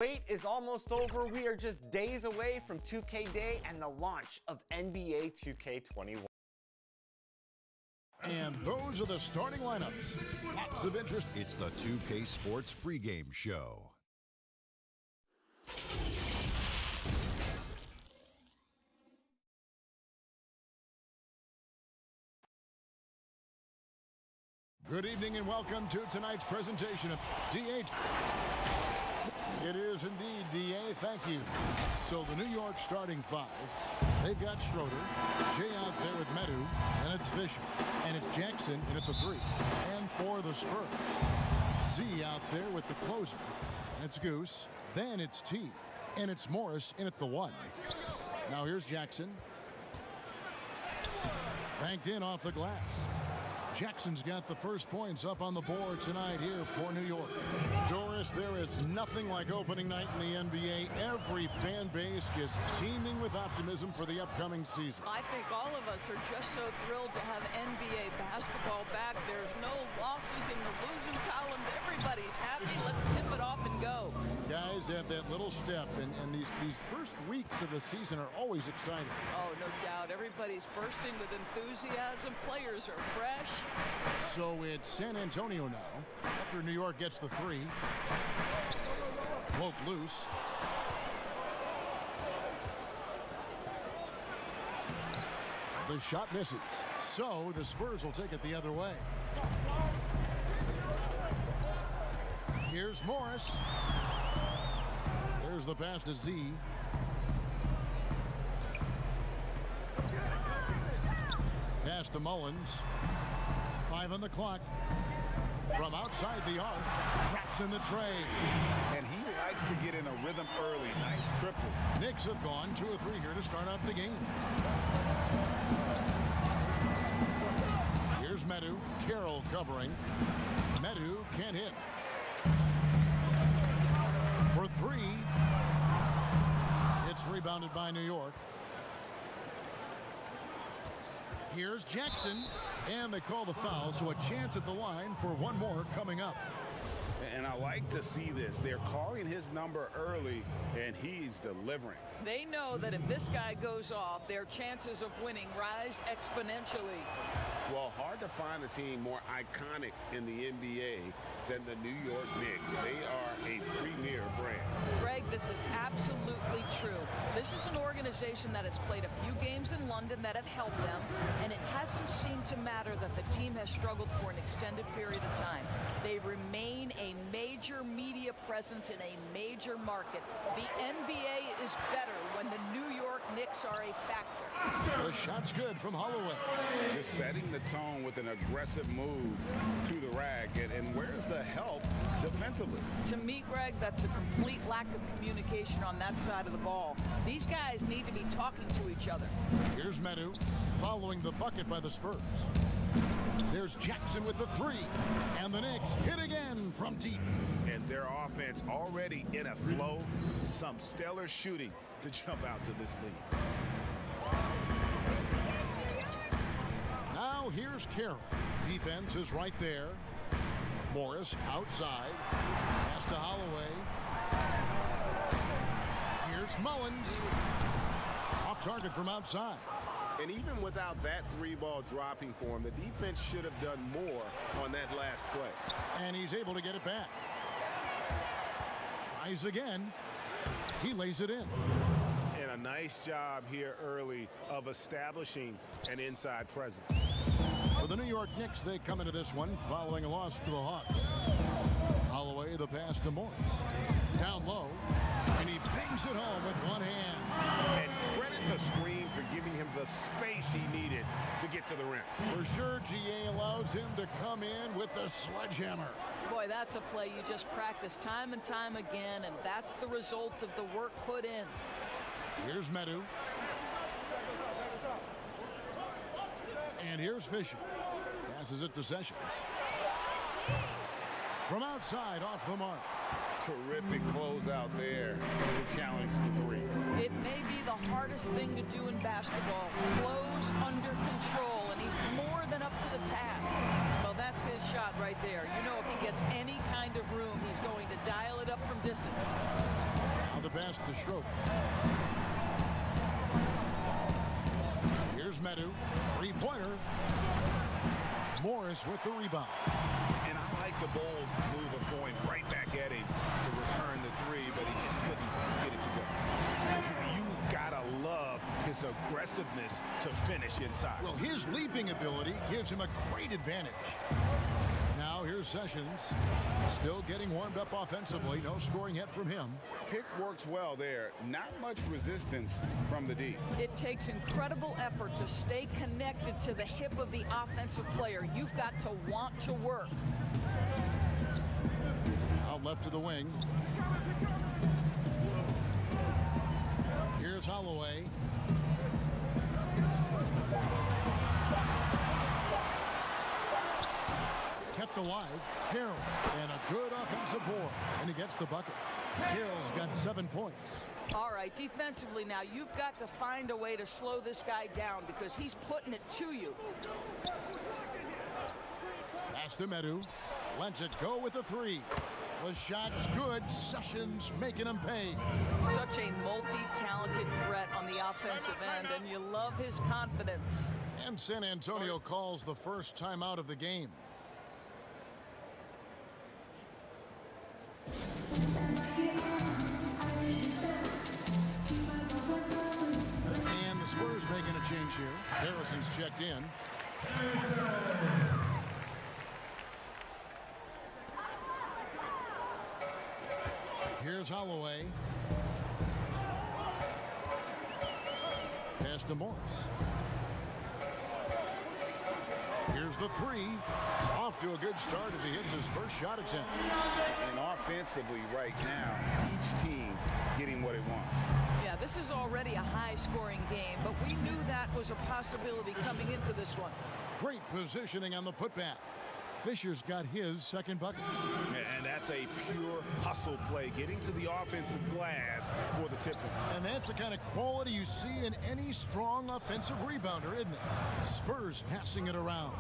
Wait is almost over. We are just days away from 2K Day and the launch of NBA 2K21. And those are the starting lineups. Lots of interest. It's the 2K Sports pregame show. Good evening and welcome to tonight's presentation of DH. It is indeed, DA. Thank you. So the New York starting five. They've got Schroeder, Jay out there with Medu, and it's Fisher. And it's Jackson in at the 3. And for the Spurs, Z out there with the closer. And it's Goose. Then it's T. And it's Morris in at the 1. Now here's Jackson. Banked in off the glass. Jackson's got the first points up on the board tonight here for New York. Doris, there is nothing like opening night in the NBA. Every fan base just teeming with optimism for the upcoming season. I think all of us are just so thrilled to have NBA basketball back. There's no losses in the losing column. Everybody's happy. Let's tip it off and go. Guys have that little step, and these first weeks of the season are always exciting. Oh, no doubt. Everybody's bursting with enthusiasm. Players are fresh. So it's San Antonio now, after New York gets the 3. Poke loose. The shot misses. So the Spurs will take it the other way. Here's Morris. There's the pass to Z. Pass to Mullins. 5 on the clock. From outside the arc, traps in the tray. And he likes to get in a rhythm early. Nice triple. Knicks have gone 2 or 3 here to start out the game. Here's Medu. Carroll covering. Medu can't hit. For 3. It's rebounded by New York. Here's Jackson. And they call the foul, so a chance at the line for one more coming up. And I like to see this. They're calling his number early, and he's delivering. They know that if this guy goes off, their chances of winning rise exponentially. Well, hard to find a team more iconic in the NBA than the New York Knicks. They are a premier brand. Greg, this is absolutely true. This is an organization that has played a few games in London that have helped them, and it hasn't seemed to matter that the team has struggled for an extended period of time. They remain a major media presence in a major market. The NBA is better when the New York Knicks are a factor. The shot's good from Holloway. Just setting the tone with an aggressive move to the rack. And where's the help defensively? To me, Greg, that's a complete lack of communication on that side of the ball. These guys need to be talking to each other. Here's Medu following the bucket by the Spurs. There's Jackson with the 3. And the Knicks hit again from deep. And their offense already in a flow. Some stellar shooting to jump out to this lead. Now here's Carroll. Defense is right there. Morris outside. Pass to Holloway. Here's Mullins. Off target from outside. And even without that 3-ball dropping for him, the defense should have done more on that last play. And he's able to get it back. Tries again. He lays it in. And a nice job here early of establishing an inside presence. For the New York Knicks, they come into this one following a loss to the Hawks. Holloway, the pass to Morris. Down low, and he bangs it home with one hand. And credit the screen for giving him the space he needed to get to the rim. For sure, GA allows him to come in with the sledgehammer. Boy, that's a play you just practice time and time again, and that's the result of the work put in. Here's Medu. And here's Fisher. Passes it to Sessions. From outside, off the mark. Terrific closeout there to challenge the 3. It may be the hardest thing to do in basketball. Close under control. And and he's more than up to the task. Well, that's his shot right there. You know, if he gets any kind of room, he's going to dial it up from distance. Now the pass to Schroeder. Here's Medu. Three-pointer. Morris with the rebound. And I like the bold move of going right back at him to return the three, but he just couldn't get it to go. You gotta love his aggressiveness to finish inside. Well, his leaping ability gives him a great advantage. Now here's Sessions. Still getting warmed up offensively. No scoring yet from him. Pick works well there. Not much resistance from the D. It takes incredible effort to stay connected to the hip of the offensive player. You've got to want to work. Out left to the wing. Here's Holloway. Kept alive. Carroll. And a good offensive board. And he gets the bucket. Carroll's got 7 points. All right, defensively now, you've got to find a way to slow this guy down because he's putting it to you. Pass to Medu. Lets it go with a three. The shot's good. Sessions making him pay. Such a multi-talented threat on the offensive end, and you love his confidence. And San Antonio calls the first timeout of the game. And the Spurs making a change here. Harrison's checked in. Here's Holloway. Pass to Morris. Here's the three. Off to a good start as he hits his first shot attempt. And offensively right now, each team getting what it wants. Yeah, this is already a high-scoring game, but we knew that was a possibility coming into this one. Great positioning on the putback. Fisher's got his second bucket. And that's a pure hustle play, getting to the offensive glass for the tip. And that's the kind of quality you see in any strong offensive rebounder, isn't it? Spurs passing it around.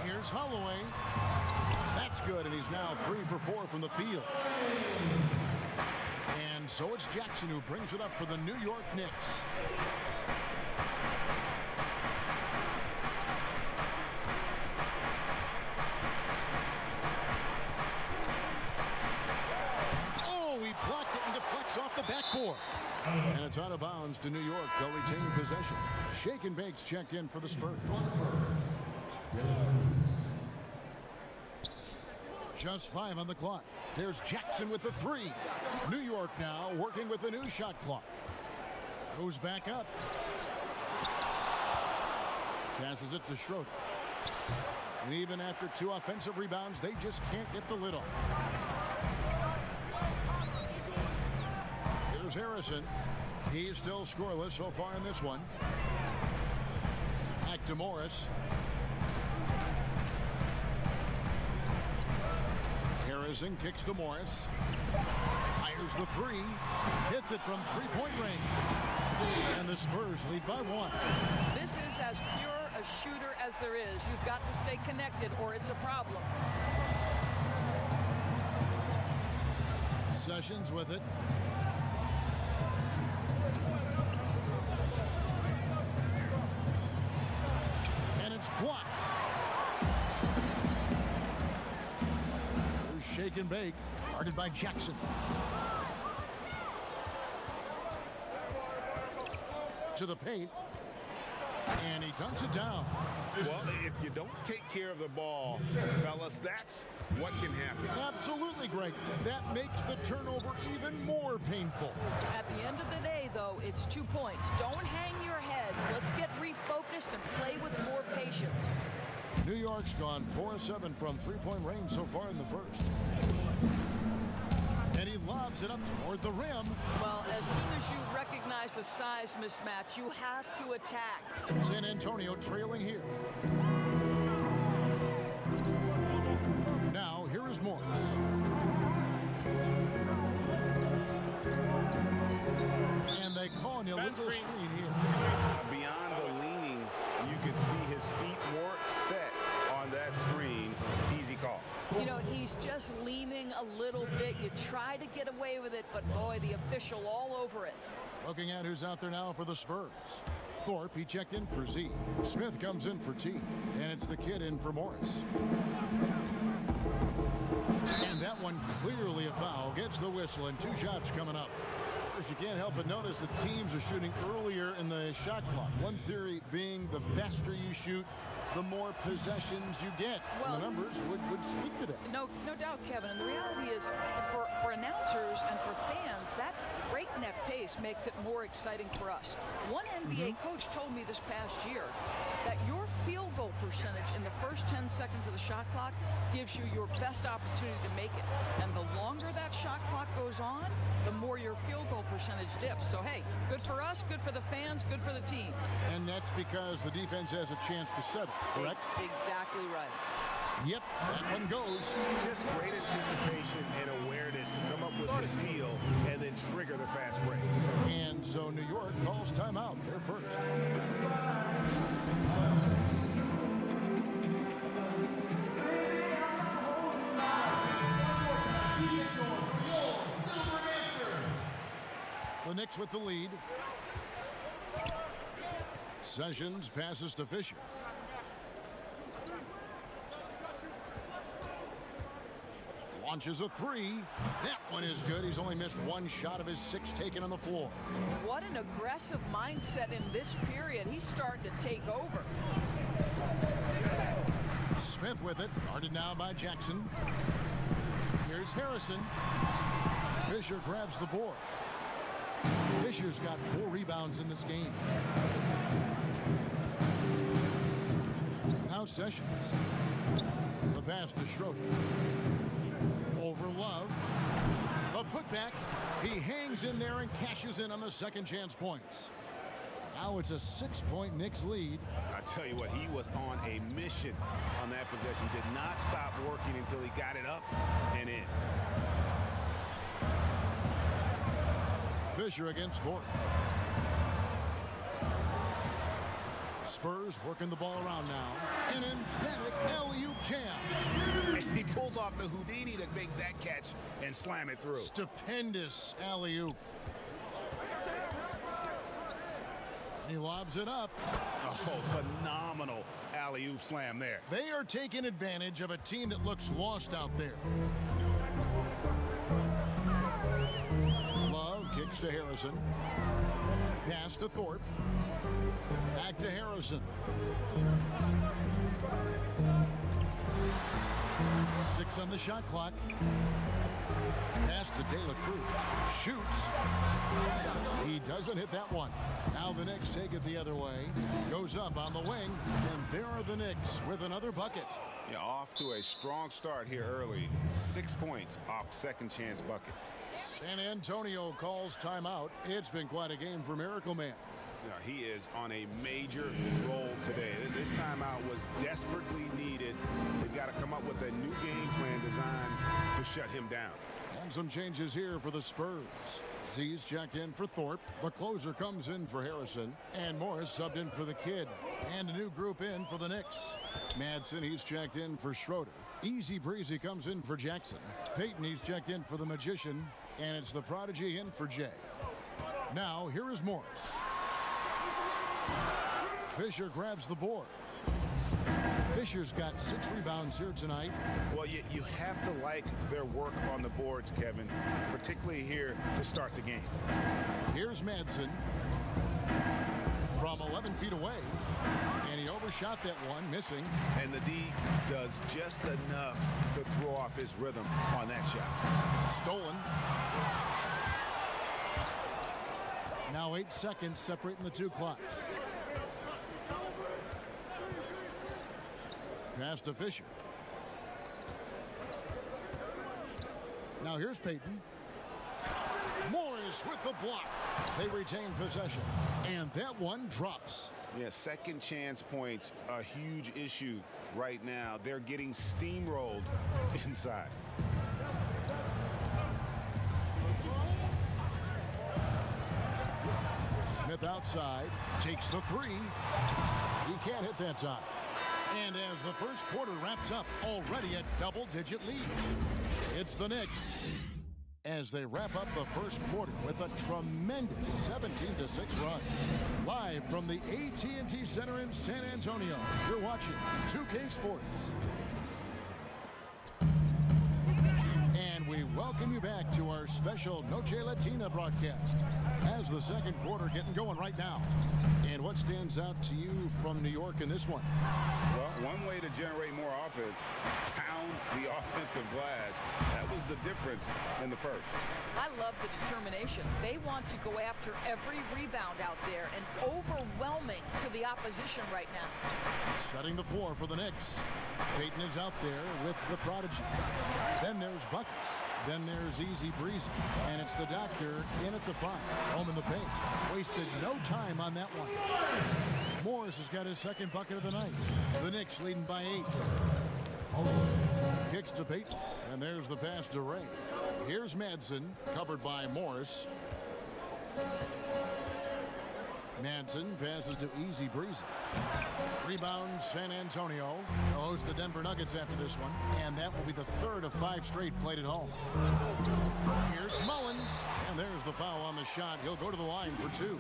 Here's Holloway. That's good, and he's now 3 for 4 from the field. And so it's Jackson who brings it up for the New York Knicks. Off the backboard. And it's out of bounds to New York. They'll retain possession. Shake and Bake's checked in for the Spurs. Just 5 on the clock. There's Jackson with the three. New York now working with the new shot clock. Goes back up. Passes it to Schroeder. And even after 2 offensive rebounds, they just can't get the lid off. Harrison. He's still scoreless so far in this one. Back to Morris. Harrison kicks to Morris. Fires the three. Hits it from three-point range. And the Spurs lead by 1. This is as pure a shooter as there is. You've got to stay connected or it's a problem. Sessions with it. Blocked. There's Shake and Bake, guarded by Jackson. To the paint. And he dunks it down. Well, if you don't take care of the ball, fellas, that's what can happen. Absolutely, Greg. That makes the turnover even more painful. At the end of the day, though, it's 2 points. Don't hang your heads. Let's get refocused and play with more patience. New York's gone 4-7 from three-point range so far in the first. And he lobs it up toward the rim. Well, as soon as you recognize a size mismatch, you have to attack. San Antonio trailing here. Now, here is Morris. And they call an illegal screen here. Beyond the leaning his feet weren't set on that screen. Easy call. You know, he's just leaning a little bit. You try to get away with it, but boy, the official all over it. Looking at who's out there now for the Spurs. Thorpe, he checked in for Z. Smith comes in for T. And it's the kid in for Morris. And that one clearly a foul. Gets the whistle and 2 shots coming up. You can't help but notice that teams are shooting earlier in the shot clock. One theory being the faster you shoot, the more possessions you get. Well, the numbers would speak to that. No doubt, Kevin. And the reality is, for announcers and for fans, that breakneck pace makes it more exciting for us. One NBA coach told me this past year that your field goal percentage in the first 10 seconds of the shot clock gives you your best opportunity to make it. And the longer that shot clock goes on, the more your field goal percentage dips. So, hey, good for us, good for the fans, good for the teams. And that's because the defense has a chance to settle, correct? Exactly right. Yep, that one goes. Just great anticipation and awareness to come up with the steal and then trigger the fast break. And so New York calls timeout. They're first. The Knicks with the lead. Sessions passes to Fisher. Launches a 3. That one is good. He's only missed 1 shot of his 6 taken on the floor. What an aggressive mindset in this period. He's starting to take over. Smith with it. Guarded now by Jackson. Here's Harrison. Fisher grabs the board. Fisher's got 4 rebounds in this game. Now Sessions. The pass to Schroeder. Over Love. The putback. He hangs in there and cashes in on the second chance points. Now it's a 6-point Knicks lead. I tell you what, he was on a mission on that possession. Did not stop working until he got it up and in. Fisher against Thorpe. Spurs working the ball around now. An emphatic alley-oop jam. And he pulls off the Houdini to make that catch and slam it through. Stupendous alley-oop. He lobs it up. Oh, phenomenal alley-oop slam there. They are taking advantage of a team that looks lost out there. Love kicks to Harrison. Pass to Thorpe. Back to Harrison. 6 on the shot clock. Pass to De La Cruz. Shoots. He doesn't hit that one. Now the Knicks take it the other way. Goes up on the wing. And there are the Knicks with another bucket. Yeah, off to a strong start here early. 6 points off second chance buckets. San Antonio calls timeout. It's been quite a game for Miracle Man. Yeah, he is on a major roll today. This timeout was desperately needed. They've got to come up with a new game plan designed to shut him down. And some changes here for the Spurs. Z's checked in for Thorpe. The closer comes in for Harrison. And Morris subbed in for the kid. And a new group in for the Knicks. Madsen, he's checked in for Schroeder. Easy Breezy comes in for Jackson. Payton, he's checked in for the Magician. And it's the Prodigy in for Jay. Now, here is Morris. Fisher grabs the board. Fisher's got 6 rebounds here tonight. Well, you have to like their work on the boards, Kevin, particularly here to start the game. Here's Madsen from 11 feet away. And he overshot that one, missing. And the D does just enough to throw off his rhythm on that shot. Stolen. Now 8 seconds separating the 2 clocks. Pass to Fisher. Now here's Payton. Morris with the block. They retain possession. And that one drops. Yeah, second chance points, a huge issue right now. They're getting steamrolled inside. Smith outside, takes the 3. He can't hit that time. And as the first quarter wraps up, already a double-digit lead. It's the Knicks as they wrap up the first quarter with a tremendous 17-6 run. Live from the AT&T Center in San Antonio, you're watching 2K Sports. And we welcome you back to our special Noche Latina broadcast as the second quarter getting going right now. And what stands out to you from New York in this one? Well, one way to generate more offense, pound the offensive glass. That was the difference in the first. I love the determination. They want to go after every rebound out there and overwhelming to the opposition right now. Setting the floor for the Knicks. Payton is out there with the prodigy. Then there's Buckets. Then there's Easy Breezy. And it's the doctor in at the 5. Home in the paint. Wasted no time on that one. Morris has got his second bucket of the night. The Knicks leading by 8. Kicks to Payton. And there's the pass to Ray. Here's Madsen, covered by Morris. Madsen passes to Easy Breezy. Rebound San Antonio. They'll host the Denver Nuggets after this one. And that will be the third of 5 straight played at home. Here's Mullins. And there's the foul on the shot. He'll go to the line for 2.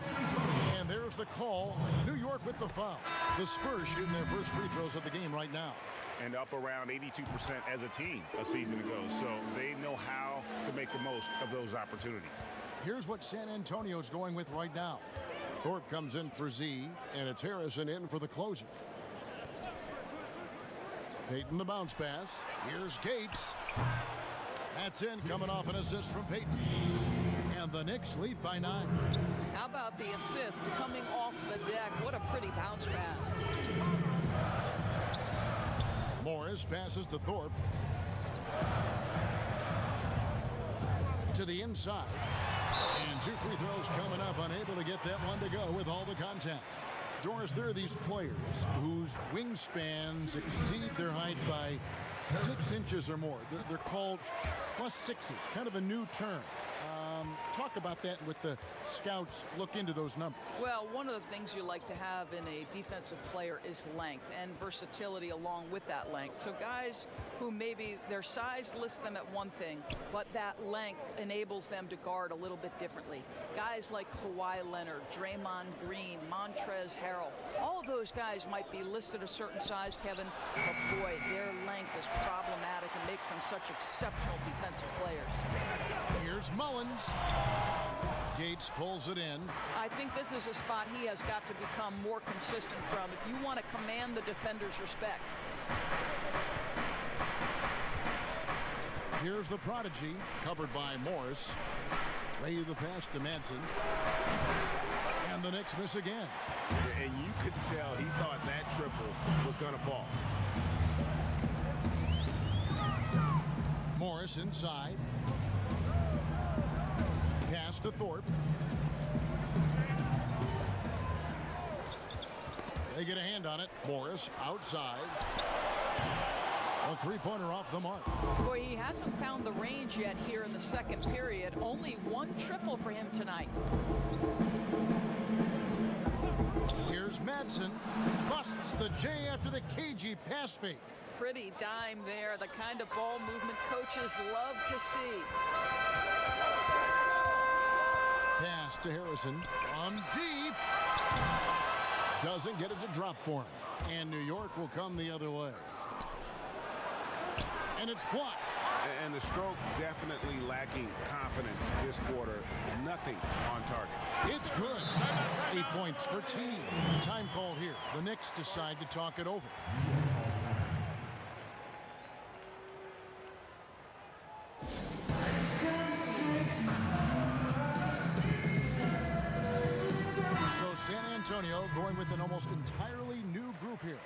And there's the call. New York with the foul. The Spurs shooting their first free throws of the game right now. And up around 82% as a team a season ago. So they know how to make the most of those opportunities. Here's what San Antonio's going with right now. Thorpe comes in for Z, and it's Harrison in for the closer. Payton the bounce pass. Here's Gates. That's in, coming off an assist from Payton. And the Knicks lead by 9. How about the assist coming off the deck? What a pretty bounce pass. Morris passes to Thorpe. To the inside. And 2 free throws coming up, unable to get that one to go with all the contact. Doris, there are these players whose wingspans exceed their height by 6 inches or more. They're called +6s, kind of a new term. Talk about that with the scouts look into those numbers. Well, one of the things you like to have in a defensive player is length and versatility along with that length. So guys who maybe their size lists them at one thing, but that length enables them to guard a little bit differently. Guys like Kawhi Leonard, Draymond Green, Montrezl Harrell, all of those guys might be listed a certain size, Kevin, but boy, their length is problematic and makes them such exceptional defensive players. Here's Mullins. Gates pulls it in. I think this is a spot he has got to become more consistent from if you want to command the defender's respect. Here's the prodigy, covered by Morris. Ray the pass to Madsen. And the Knicks miss again. And you could tell he thought that triple was going to fall. Morris inside. Pass to Thorpe. They get a hand on it. Morris outside. A 3-pointer off the mark. Boy, he hasn't found the range yet here in the second period. Only 1 triple for him tonight. Here's Madsen. Busts the J after the cagey pass fake. Pretty dime there. The kind of ball movement coaches love to see. Pass to Harrison from deep. Doesn't get it to drop for him. And New York will come the other way. And it's blocked. And the stroke definitely lacking confidence this quarter. Nothing on target. It's good. 8 points for team. Time call here. The Knicks decide to talk it over. San Antonio going with an almost entirely new group here.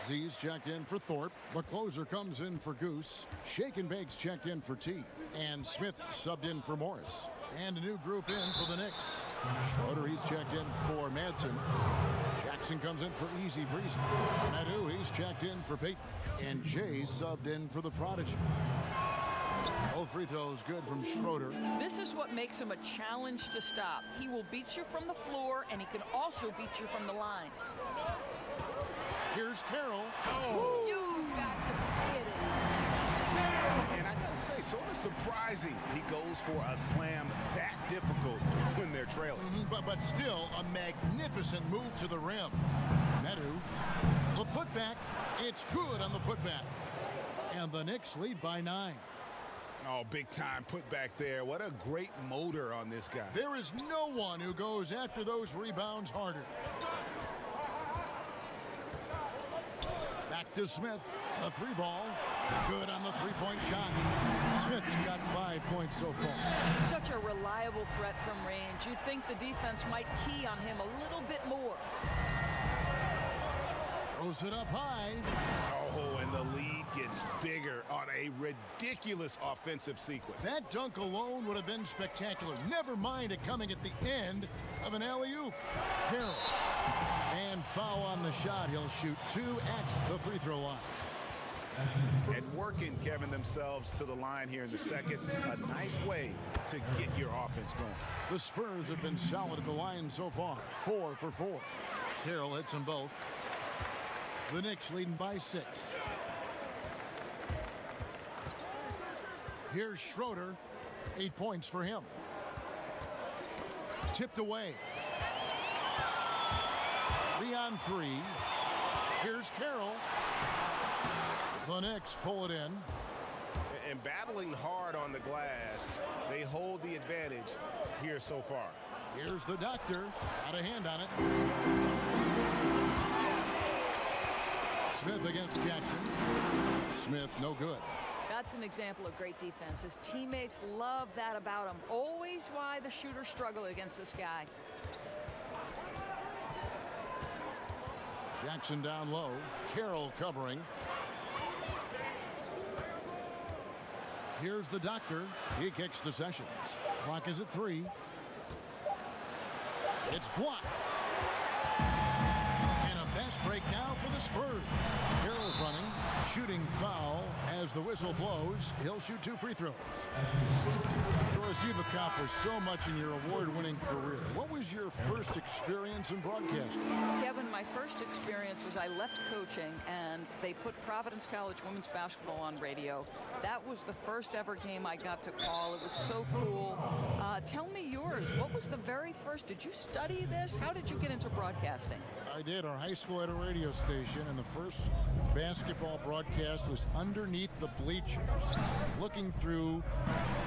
Z's checked in for Thorpe. The closer comes in for Goose. Shake and Bake's checked in for T. And Smith subbed in for Morris. And a new group in for the Knicks. Schroeder, he's checked in for Madsen. Jackson comes in for Easy Breezy. Nadu, he's checked in for Payton. And Jay subbed in for the prodigy. Both free throws good from Schroeder. This is what makes him a challenge to stop. He will beat you from the floor, and he can also beat you from the line. Here's Carroll. Oh! You've got to be kidding. And I gotta say, sort of surprising he goes for a slam that difficult when they're trailing. But still a magnificent move to the rim. Medu, the putback. It's good on the putback. And the Knicks lead by 9. Oh, big time put back there. What a great motor on this guy. There is no one who goes after those rebounds harder. Back to Smith. A 3-ball. Good on the 3-point shot. Smith's got 5 points so far. Such a reliable threat from range. You'd think the defense might key on him a little bit more. Throws it up high. Oh, and the lead gets bigger on a ridiculous offensive sequence. That dunk alone would have been spectacular. Never mind it coming at the end of an alley-oop. Carroll. And foul on the shot. He'll shoot 2 at the free throw line. And working, Kevin, themselves to the line here in the second. A nice way to get your offense going. The Spurs have been solid at the line so far. 4 for 4. Carroll hits them both. The Knicks leading by 6. Here's Schroeder. 8 points for him. Tipped away. 3 on 3. Here's Carroll. The Knicks pull it in. And battling hard on the glass, they hold the advantage here so far. Here's the doctor. Got a hand on it. Smith against Jackson. Smith, no good. That's an example of great defense. His teammates love that about him. Always why the shooters struggle against this guy. Jackson down low. Carroll covering. Here's the doctor. He kicks to Sessions. Clock is at 3. It's blocked. And a fast break now for the Spurs. Carroll's running. Shooting foul as the whistle blows. He'll shoot 2 free throws. Doris, you've accomplished so much in your award-winning career. What was your first experience in broadcasting? Kevin, my first experience was I left coaching and they put Providence College women's basketball on radio. That was the first ever game I got to call. It was so cool. Tell me yours. What was the very first? Did you study this? How did you get into broadcasting? I did. Our high school had a radio station, and the first basketball broadcast was underneath the bleachers, looking through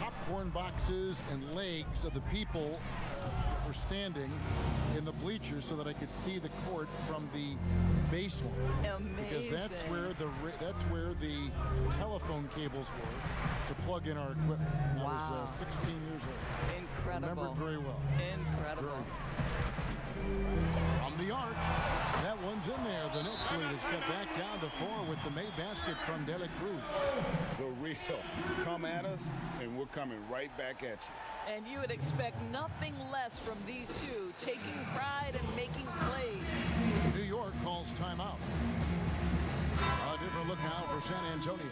popcorn boxes and legs of the people that were standing in the bleachers so that I could see the court from the basement. Amazing. Because that's where the telephone cables were to plug in our equipment. And I was 16 years old. Incredible. Remember it very well. Incredible. From the arc, that one's in there. The Knicks lead is cut back down to 4 with the made basket from Dela Cruz. The real. Come at us, and we're coming right back at you. And you would expect nothing less from these two, taking pride and making plays. New York calls timeout. A different look now for San Antonio.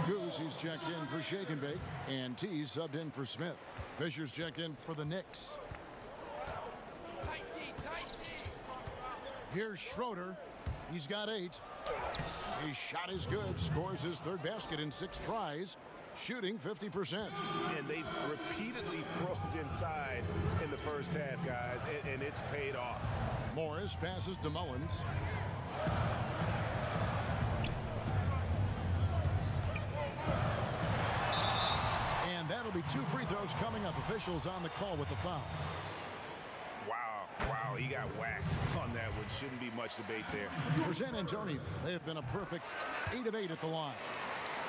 Goose, he's checked in for Shake and Bake, and T subbed in for Smith. Fisher's checked in for the Knicks. Here's Schroeder. He's got 8. His shot is good. Scores his 3rd basket in 6 tries. Shooting 50%. And they've repeatedly probed inside in the first half, guys, and it's paid off. Morris passes to Mullins. And that'll be 2 free throws coming up. Officials on the call with the foul. Wow, he got whacked on that one. Shouldn't be much debate there. For San Antonio, they have been a perfect 8 of 8 at the line.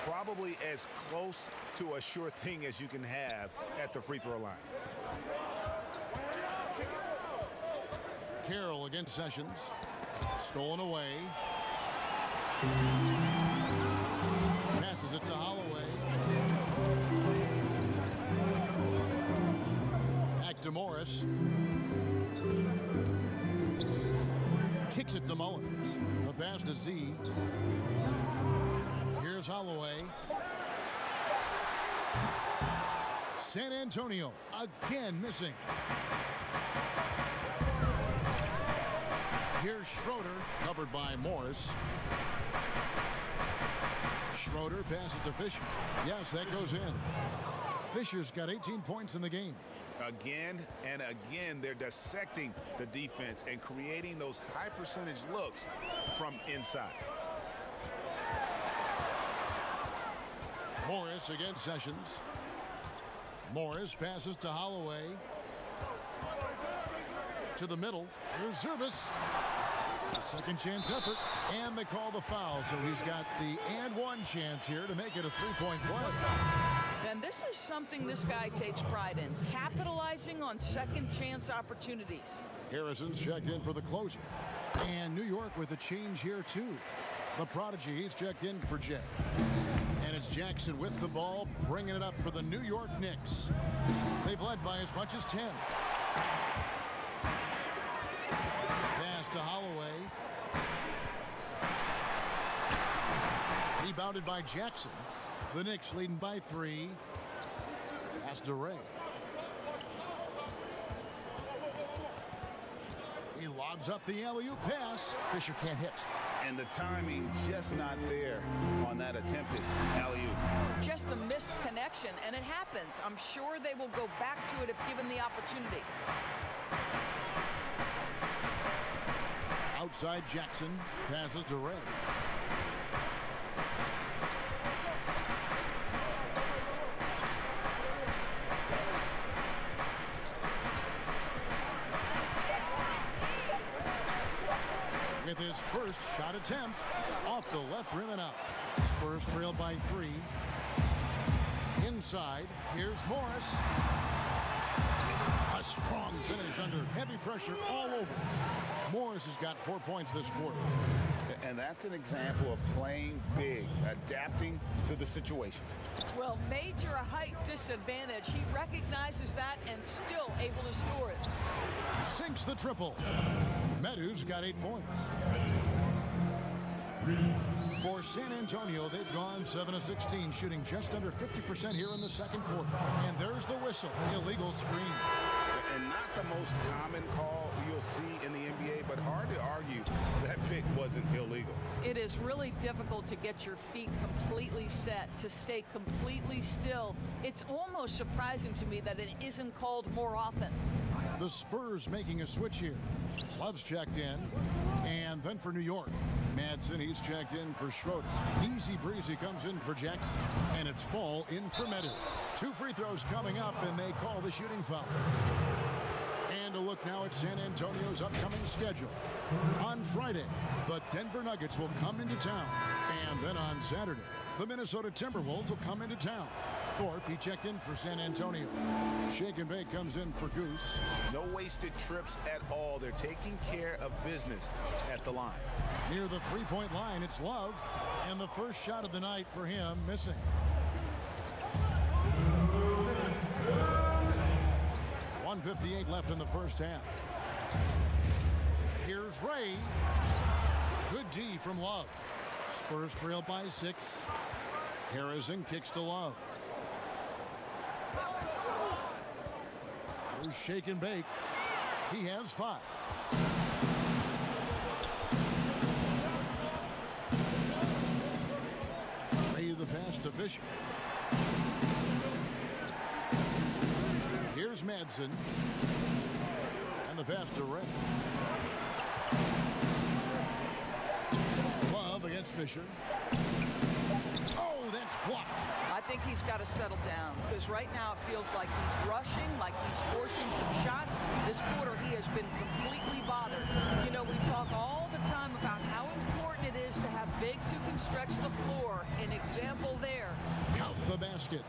Probably as close to a sure thing as you can have at the free throw line. Carroll against Sessions. Stolen away. Passes it to Holloway. Back to Morris. Kicks it to Mullins. The pass to Z. Here's Holloway. San Antonio again missing. Here's Schroeder, covered by Morris. Schroeder passes to Fisher. Yes, that goes in. Fisher's got 18 points in the game. Again and again, they're dissecting the defense and creating those high percentage looks from inside. Morris against Sessions. Morris passes to Holloway. To the middle. Here's Zervis. A second chance effort. And they call the foul. So he's got the and one chance here to make it a three-point play. And this is something this guy takes pride in. Capitalizing on second chance opportunities. Harrison's checked in for the closure. And New York with a change here too. The prodigy, he's checked in for Jay. And it's Jackson with the ball, bringing it up for the New York Knicks. They've led by as much as 10. Pass to Holloway. Rebounded by Jackson. The Knicks leading by 3. Pass to Ray. He lobs up the alley-oop pass. Fisher can't hit. And the timing just not there on that attempted alley-oop. Just a missed connection, and it happens. I'm sure they will go back to it if given the opportunity. Outside Jackson, passes to Ray. With his first shot attempt, off the left rim and out. Spurs trail by 3. Inside, here's Morris. A strong finish under heavy pressure all over. Morris has got 4 points this quarter. And that's an example of playing big, adapting to the situation. Well, major height disadvantage. He recognizes that and still able to score it. Sinks the triple. Meadows got 8 points. For San Antonio, they've gone 7 of 16, shooting just under 50% here in the second quarter. And there's the whistle. Illegal screen. And not the most common call you'll see in the NBA, but hard to argue that pick wasn't illegal. It is really difficult to get your feet completely set, to stay completely still. It's almost surprising to me that it isn't called more often. The Spurs making a switch here. Love's checked in. And then for New York, Madsen, he's checked in for Schroeder. Easy breezy comes in for Jackson. And it's Fall in for Meadows. 2 free throws coming up, and they call the shooting foul. And a look now at San Antonio's upcoming schedule. On Friday, the Denver Nuggets will come into town. And then on Saturday, the Minnesota Timberwolves will come into town. Thorpe, he checked in for San Antonio. Shake and Bake comes in for Goose. No wasted trips at all. They're taking care of business at the line. Near the three-point line, it's Love. And the first shot of the night for him, missing. .158 left in the first half. Here's Ray. Good D from Love. Spurs trail by 6. Harrison kicks to Love. Here's Shake and Bake. He has 5. Ray the pass to Fisher. Here's Madsen. And the pass to Ray. Love against Fisher. Oh, that's blocked. I think he's got to settle down because right now it feels like he's rushing, like he's forcing some shots. This quarter he has been completely bothered. You know, we talk all the time about how important it is to have bigs who can stretch the floor. An example there. Count the basket.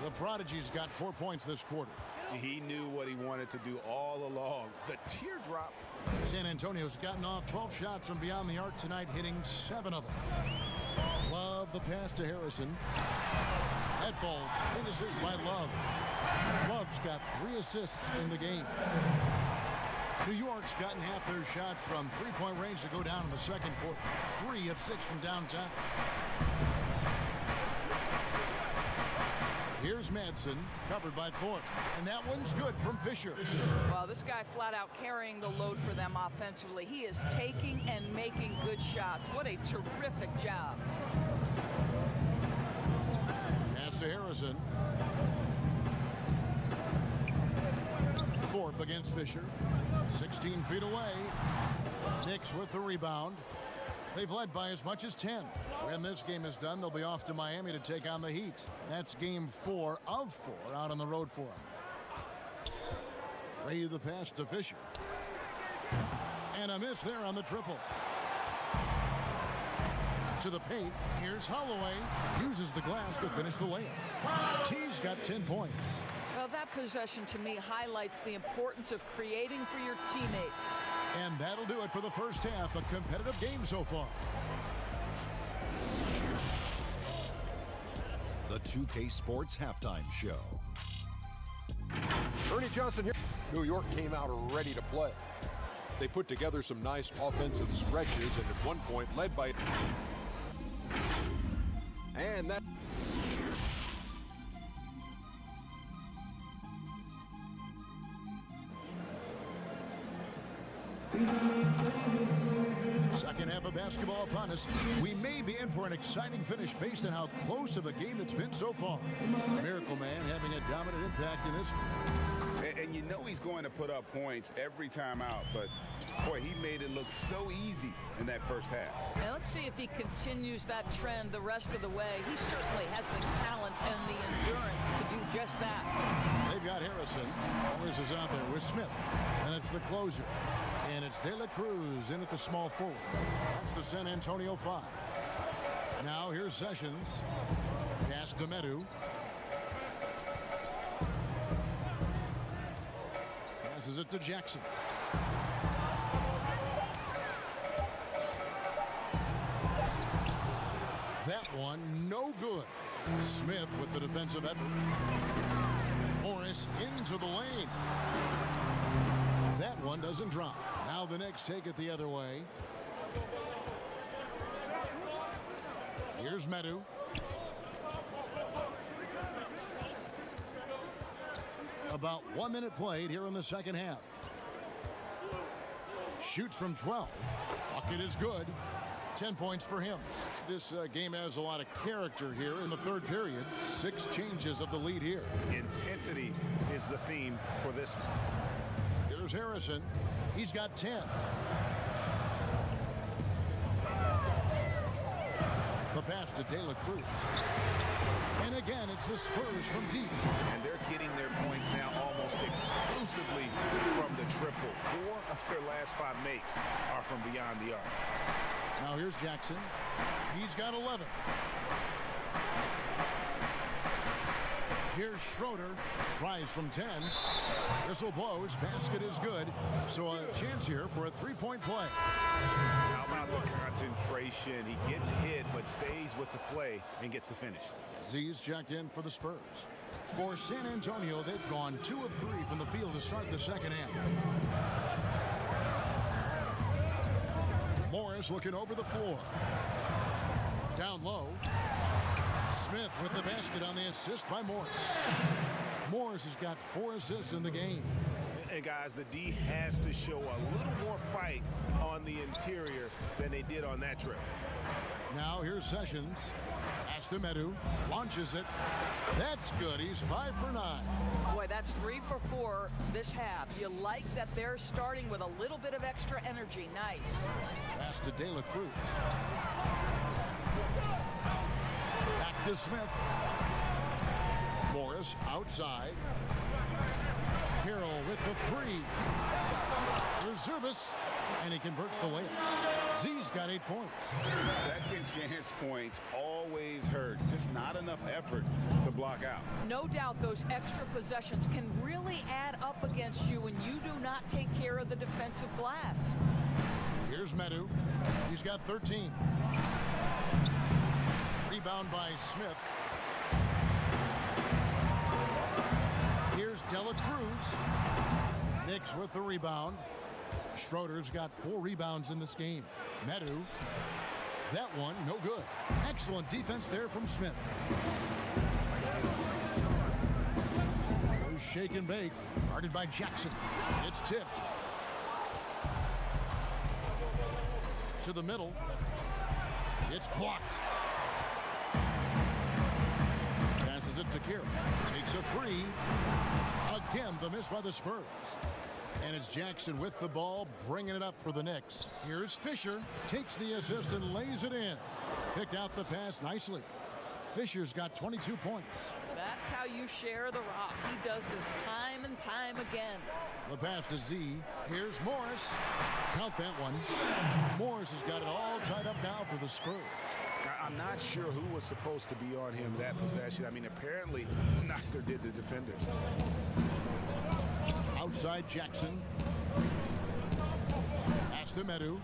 The Prodigy's got 4 points this quarter. He knew what he wanted to do all along. The teardrop. San Antonio's gotten off 12 shots from beyond the arc tonight, hitting 7 of them. Love the pass to Harrison. Head balls. Finishes by Love. Love's got 3 assists in the game. New York's gotten half their shots from three-point range to go down in the second quarter. 3 of 6 from downtown. Here's Madsen, covered by Thorpe. And that one's good from Fisher. Well, this guy flat out carrying the load for them offensively. He is taking and making good shots. What a terrific job. Pass to Harrison. Thorpe against Fisher. 16 feet away. Knicks with the rebound. They've led by as much as 10. When this game is done, they'll be off to Miami to take on the Heat. That's game 4 of 4 out on the road for them. Ray the pass to Fisher. And a miss there on the triple. To the paint. Here's Holloway. Uses the glass to finish the layup. T's got 10 points. Well, that possession to me highlights the importance of creating for your teammates. And that'll do it for the first half. A competitive game so far. The 2K Sports Halftime Show. Ernie Johnson here. New York came out ready to play. They put together some nice offensive stretches and at one point led by... And that... Second half of basketball upon us. We may be in for an exciting finish based on how close of a game it's been so far. Miracle Man having a dominant impact in this. And you know he's going to put up points every time out, but boy, he made it look so easy in that first half. Now let's see if he continues that trend the rest of the way. He certainly has the talent and the endurance to do just that. They've got Harrison. Morris is out there with Smith. And it's the closer. And it's De La Cruz in at the small forward. That's the San Antonio 5. Now here's Sessions. Pass to Medu. Passes it to Jackson. That one no good. Smith with the defensive effort. Morris into the lane. That one doesn't drop. Now the Knicks take it the other way. Here's Medu. About 1 minute played here in the second half. Shoots from 12. Bucket is good. 10 points for him. This game has a lot of character here in the third period. 6 changes of the lead here. Intensity is the theme for this one. Here's Harrison. He's got 10. The pass to De La Cruz. And again, it's the Spurs from deep. And they're getting their points now almost exclusively from the triple. 4 of their last 5 makes are from beyond the arc. Now here's Jackson. He's got 11. Here's Schroeder. Tries from 10. Whistle blows. Basket is good. So a chance here for a three-point play. How about the concentration? He gets hit but stays with the play and gets the finish. Z's checked in for the Spurs. For San Antonio, they've gone 2 of 3 from the field to start the second half. Morris looking over the floor. Down low. Smith with the basket on the assist by Morris. Morris has got 4 assists in the game. And guys, the D has to show a little more fight on the interior than they did on that trip. Now here's Sessions. Pass to Medu. Launches it. That's good. He's 5 for 9. Boy, that's 3 for 4 this half. You like that they're starting with a little bit of extra energy. Nice. Pass to De La Cruz. Back to Smith. Morris outside. Carroll with the 3. Here's Zurbis, and he converts the layup. Z's got 8 points. Second chance points always hurt. Just not enough effort to block out. No doubt those extra possessions can really add up against you when you do not take care of the defensive glass. Here's Medu. He's got 13. Rebound by Smith. Here's De La Cruz. Knicks with the rebound. Schroeder's got 4 rebounds in this game. Medu. That one, no good. Excellent defense there from Smith. shake and bake, guarded by Jackson. It's tipped to the middle. It's blocked. Passes it to Kira. Takes a three. Again, the miss by the Spurs. And it's Jackson with the ball, bringing it up for the Knicks. Here's Fisher. Takes the assist and lays it in. Picked out the pass nicely. Fisher's got 22 points. That's how you share the rock. He does this time and time again. The pass to Z. Here's Morris. Count that one. Morris has got it all tied up now for the Spurs. I'm not sure who was supposed to be on him that possession. I mean, apparently neither did the defenders. Outside Jackson. Pass to Medu.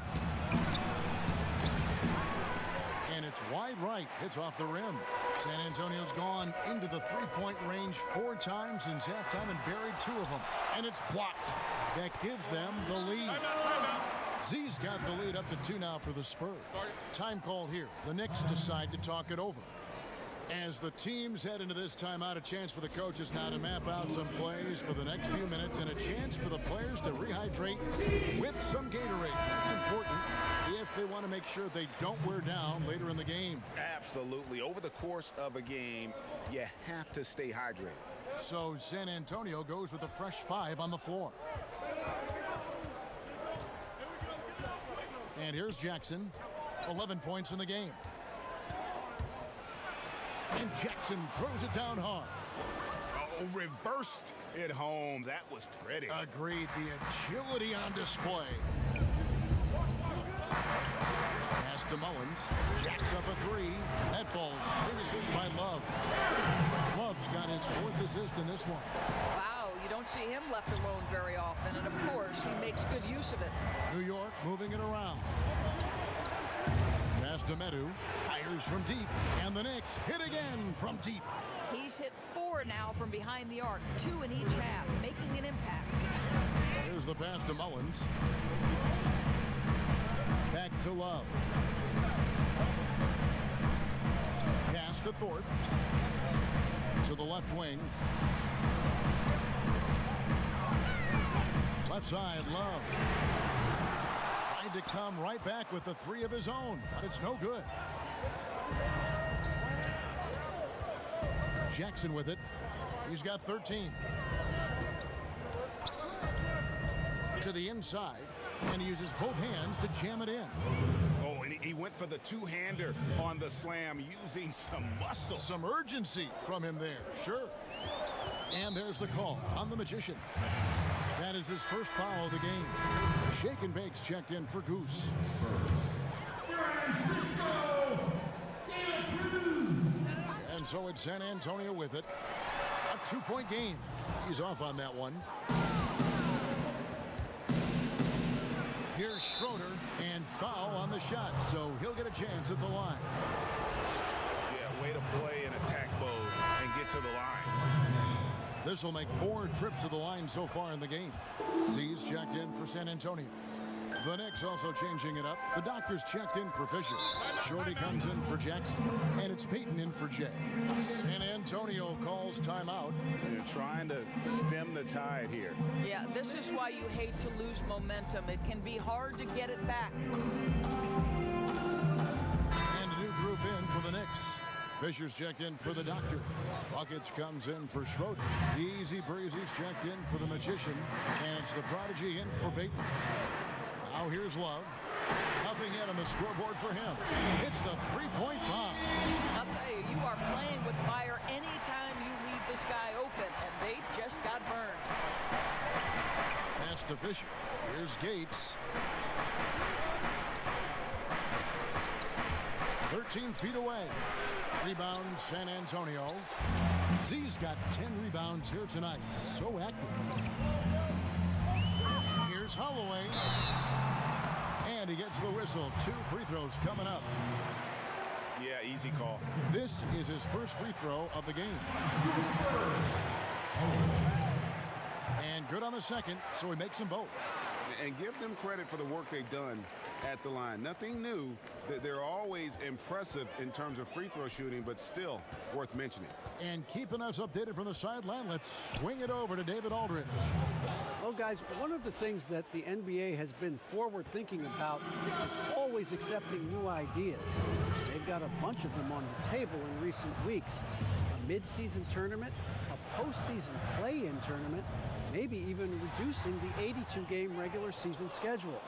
And it's wide right. Hits off the rim. San Antonio's gone into the three-point range 4 times since halftime and buried 2 of them. And it's blocked. That gives them the lead. Z's got the lead up to 2 now for the Spurs. Time call here. The Knicks decide to talk it over. As the teams head into this timeout, a chance for the coaches now to map out some plays for the next few minutes and a chance for the players to rehydrate with some Gatorade. That's important if they want to make sure they don't wear down later in the game. Absolutely. Over the course of a game, you have to stay hydrated. So San Antonio goes with a fresh 5 on the floor. And here's Jackson. 11 points in the game. And Jackson throws it down hard. Oh, reversed it home. That was pretty. Agreed. The agility on display. Pass to Mullins. Jacks up a 3. That falls. Good assist by Love. Love's got his 4th assist in this one. Wow, you don't see him left alone very often, and of course, he makes good use of it. New York moving it around. Pass to Medu. Fires from deep. And the Knicks hit again from deep. He's hit 4 now from behind the arc, 2 in each half, making an impact. Here's the pass to Mullins. Back to Love. Pass to Thorpe. To the left wing. Left side, Love. Tried to come right back with the 3 of his own, but it's no good. Jackson with it. He's got 13. To the inside, and he uses both hands to jam it in. Oh, and he went for the 2-hander on the slam, using some muscle. Some urgency from him there, sure. And there's the call on the Magician. That is his first foul of the game. Shake and Bake's checked in for Goose. And so it's San Antonio with it. A 2-point game. He's off on that one. Here's Schroeder, and foul on the shot, so he'll get a chance at the line. Yeah, way to play in attack mode and get to the line. This will make 4 trips to the line so far in the game. Z's checked in for San Antonio. The Knicks also changing it up. The Doctors checked in for Fisher. Shorty comes in for Jackson. And it's Peyton in for Jay. San Antonio calls timeout. They're trying to stem the tide here. Yeah, this is why you hate to lose momentum. It can be hard to get it back. And a new group in for the Knicks. Fisher's checked in for the Doctor. Buckets comes in for Schroeder. Easy Breezy's checked in for the Magician. And it's the Prodigy in for Peyton. Now here's Love. Nothing yet on the scoreboard for him. It's the 3-point bomb. I'll tell you, you are playing with fire anytime you leave this guy open, and they just got burned. Pass to Fisher. Here's Gates. 13 feet away. Rebound San Antonio. Z's got 10 rebounds here tonight. So active. Here's Holloway. And he gets the whistle. 2 free throws coming up. Yeah, easy call. This is his first free throw of the game. And good on the second, so he makes them both. And give them credit for the work they've done at the line. Nothing new, They're always impressive in terms of free throw shooting, but still worth mentioning. And keeping us updated from the sideline, let's swing it over to David Aldridge. Well, guys, one of the things that the NBA has been forward thinking about is always accepting new ideas. They've got a bunch of them on the table in recent weeks. A mid-season tournament, a postseason play-in tournament, maybe even reducing the 82-game regular season schedule.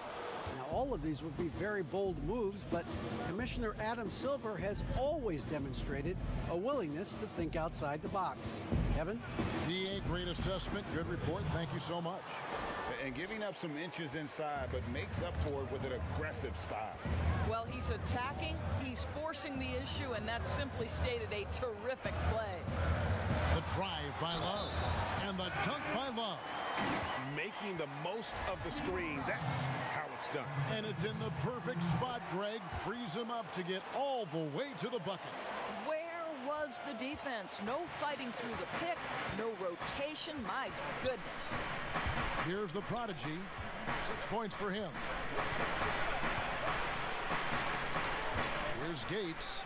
Now, all of these would be very bold moves, but Commissioner Adam Silver has always demonstrated a willingness to think outside the box. Kevin? DA, great assessment, good report. Thank you so much. And giving up some inches inside, but makes up for it with an aggressive style. Well, he's attacking, he's forcing the issue, and that's simply stated a terrific play. The drive by Love and the dunk by Love. Making the most of the screen. That's how it's done. And it's in the perfect spot, Greg. Frees him up to get all the way to the bucket. Where was the defense? No fighting through the pick, no rotation. My goodness. Here's the prodigy. 6 points for him. Here's Gates.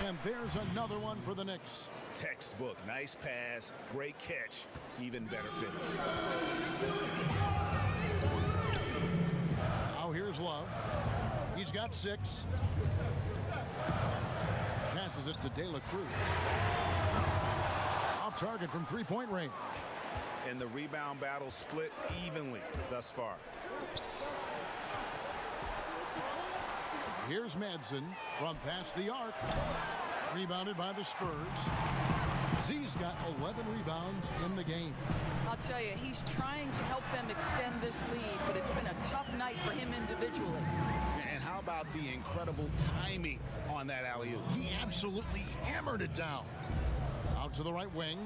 And there's another one for the Knicks. Textbook. Nice pass. Great catch. Even better finish. Now here's Love. He's got 6. Passes it to De La Cruz. Off target from three-point range. And the rebound battle split evenly thus far. Here's Madsen from past the arc. Rebounded by the Spurs. Z's got 11 rebounds in the game. I'll tell you, he's trying to help them extend this lead, but it's been a tough night for him individually. And how about the incredible timing on that alley-oop? He absolutely hammered it down. Out to the right wing.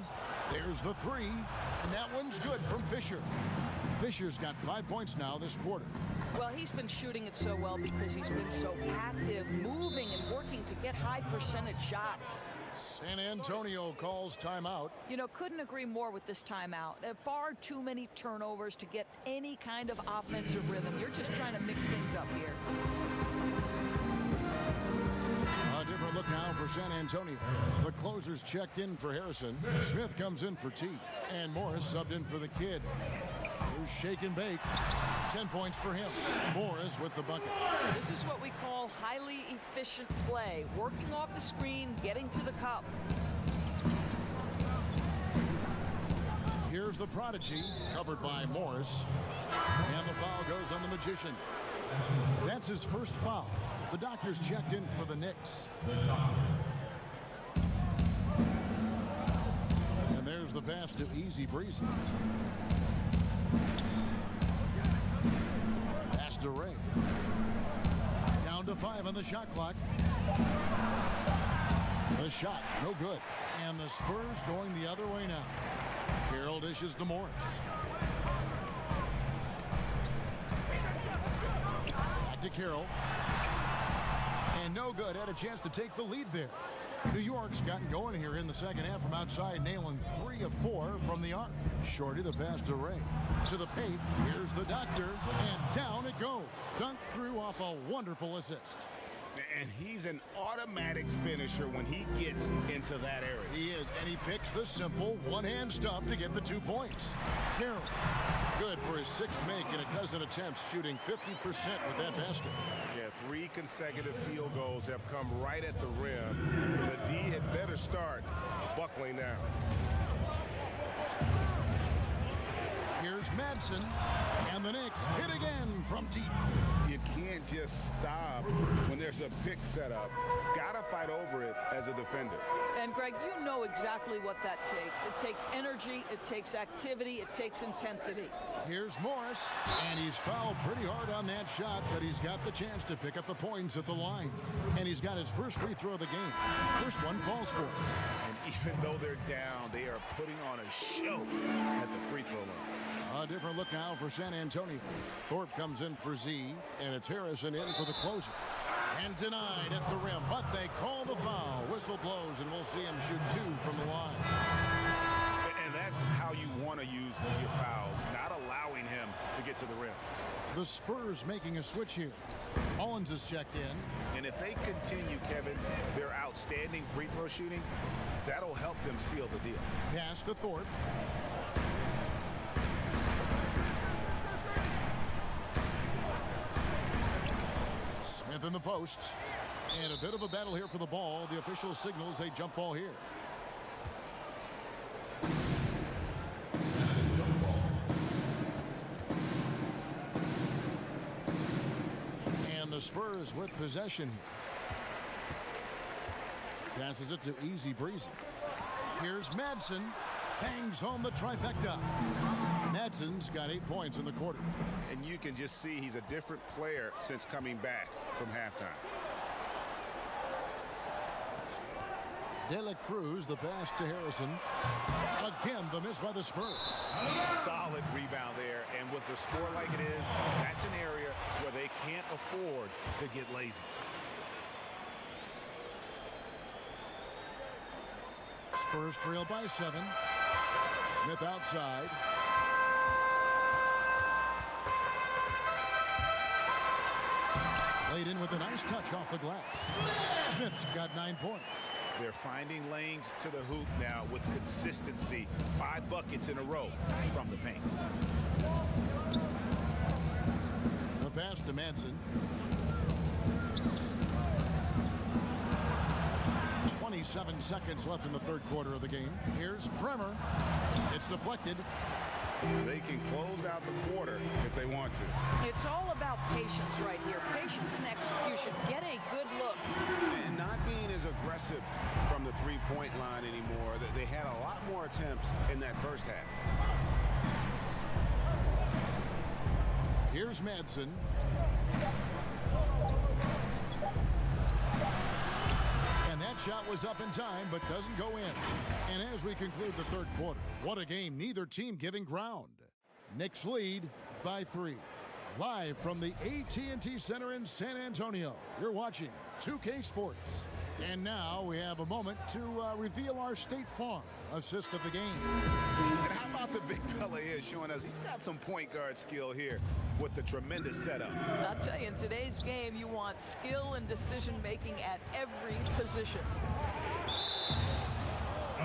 There's the 3, and that one's good from Fisher. Fisher's got 5 points now this quarter. Well, he's been shooting it so well because he's been so active, moving and working to get high percentage shots. San Antonio calls timeout. You know, couldn't agree more with this timeout. Far too many turnovers to get any kind of offensive rhythm. You're just trying to mix things up here. A different look now for San Antonio. The closers checked in for Harrison. Smith comes in for T. And Morris subbed in for the kid. Here's Shake and Bake. 10 points for him. Morris with the bucket. This is what we call highly efficient play. Working off the screen, getting to the cup. Here's the prodigy, covered by Morris. And the foul goes on the magician. That's his first foul. The doctors checked in for the Knicks. And there's the pass to Easy Breezy. Pass to Ray. Down to 5 on the shot clock. The shot, no good. And the Spurs going the other way now. Carroll dishes to Morris. Back to Carroll. And no good. Had a chance to take the lead there. New York's gotten going here in the second half from outside, nailing 3 of 4 from the arc. Shorty the pass to Ray. To the paint. Here's the doctor. And down it goes. Dunked through off a wonderful assist. And he's an automatic finisher when he gets into that area. He is, and he picks the simple one-hand stuff to get the 2 points. Carroll, good for his 6th make and a dozen attempts, shooting 50% with that basket. Yeah, 3 consecutive field goals have come right at the rim. The D had better start buckling down. Here's Madsen, and the Knicks hit again from deep. You can't just stop when there's a pick set up. Gotta fight over it as a defender. And Greg, you know exactly what that takes. It takes energy, it takes activity, it takes intensity. Here's Morris, and he's fouled pretty hard on that shot, but he's got the chance to pick up the points at the line. And he's got his first free throw of the game. First one falls for him. And even though they're down, they are putting on a show at the free throw line. A different look now for San Antonio. Thorpe comes in for Z, and it's Harrison in for the closer. And denied at the rim, but they call the foul. Whistle blows, and we'll see him shoot 2 from the line. And that's how you want to use your fouls, not allowing him to get to the rim. The Spurs making a switch here. Mullins is checked in. And if they continue, Kevin, their outstanding free throw shooting, that'll help them seal the deal. Pass to Thorpe. Smith in the posts. And a bit of a battle here for the ball. The official signals a jump ball here. And the Spurs with possession here. Passes it to Easy Breezy. Here's Madsen. Bangs home the trifecta. Madsen's got 8 points in the quarter. And you can just see he's a different player since coming back from halftime. De La Cruz, the pass to Harrison. Again, the miss by the Spurs. Solid rebound there, and with the score like it is, that's an area where they can't afford to get lazy. Spurs trail by 7. Smith outside. Laid in with a nice touch off the glass. Smith's got 9 points. They're finding lanes to the hoop now with consistency. 5 buckets in a row from the paint. The pass to Madsen. 27 seconds left in the third quarter of the game. Here's Bremer. It's deflected. They can close out the quarter if they want to. It's all about patience right here. Patience and execution. Get a good look. And not being as aggressive from the three-point line anymore. They had a lot more attempts in that first half. Here's Madsen. And that shot was up in time, but doesn't go in. And as we conclude the third quarter, what a game, neither team giving ground. Knicks lead by 3. Live from the AT&T Center in San Antonio, you're watching 2K Sports. And now we have a moment to reveal our State Farm assist of the game. And how about the big fella here showing us he's got some point guard skill here with the tremendous setup. I'll tell you, in today's game, you want skill and decision-making at every position.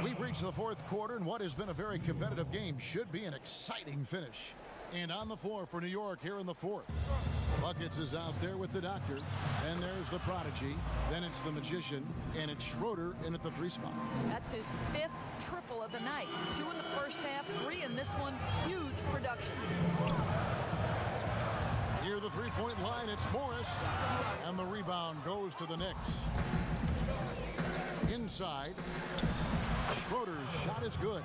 We've reached the fourth quarter, and what has been a very competitive game should be an exciting finish. And on the floor for New York here in the fourth. Buckets is out there with the doctor. Then there's the prodigy. Then it's the magician. And it's Schroeder in at the 3 spot. That's his 5th triple of the night. 2 in the first half, 3 in this one. Huge production. Near the 3-point line, it's Morris. And the rebound goes to the Knicks. Inside. Schroeder's shot is good.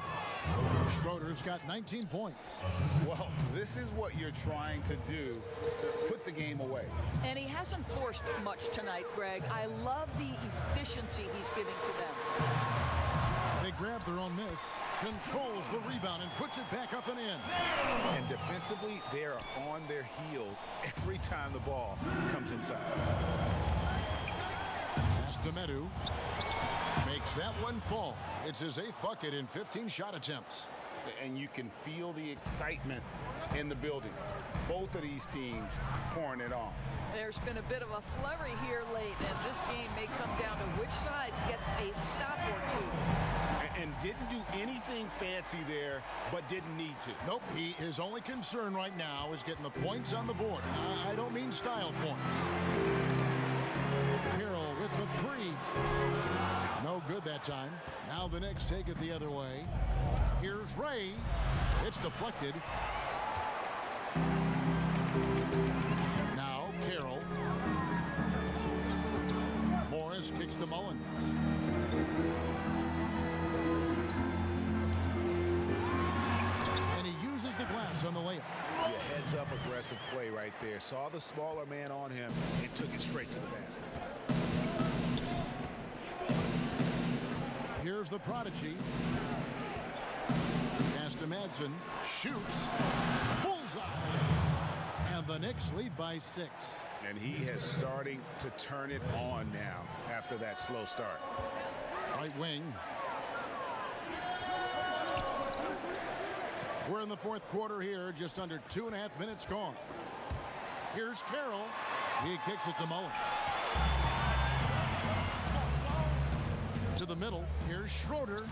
Schroeder's got 19 points. Well, this is what you're trying to do. Put the game away. And he hasn't forced much tonight, Greg. I love the efficiency he's giving to them. They grab their own miss, controls the rebound, and puts it back up and in. And defensively, they are on their heels every time the ball comes inside. Pass to Medu. Makes that one fall. It's his 8th bucket in 15 shot attempts. And you can feel the excitement in the building. Both of these teams pouring it on. There's been a bit of a flurry here late, and this game may come down to which side gets a stop or 2. And didn't do anything fancy there, but didn't need to. Nope, his only concern right now is getting the points on the board. I don't mean style points. Carroll with the 3. No good that time. Now the Knicks take it the other way. Here's Ray. It's deflected. Now Carroll. Morris kicks to Mullins. And he uses the glass on the layup. Yeah, heads up aggressive play right there. Saw the smaller man on him and took it straight to the basket. Here's the prodigy. Pass to Madsen. Shoots. Bullseye. And the Knicks lead by 6. And he is starting to turn it on now after that slow start. Right wing. We're in the fourth quarter here, just under 2.5 minutes gone. Here's Carroll. He kicks it to Mullins. To the middle. Here's Schroeder.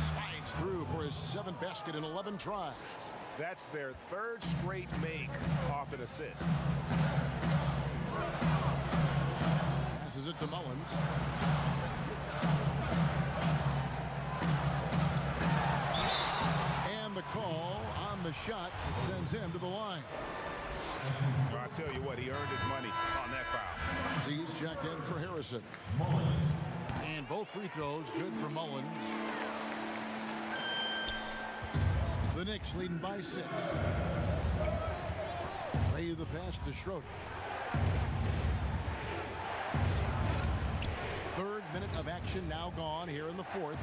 Slides through for his 7th basket in 11 tries. That's their 3rd straight make off an assist. Passes it to Mullins. And the call on the shot sends him to the line. Well, I tell you what, he earned his money on that foul. He's checked in for Harrison. And both free throws good for Mullins. The Knicks leading by 6. Play the pass to Schroeder. 3rd minute of action now gone here in the 4th.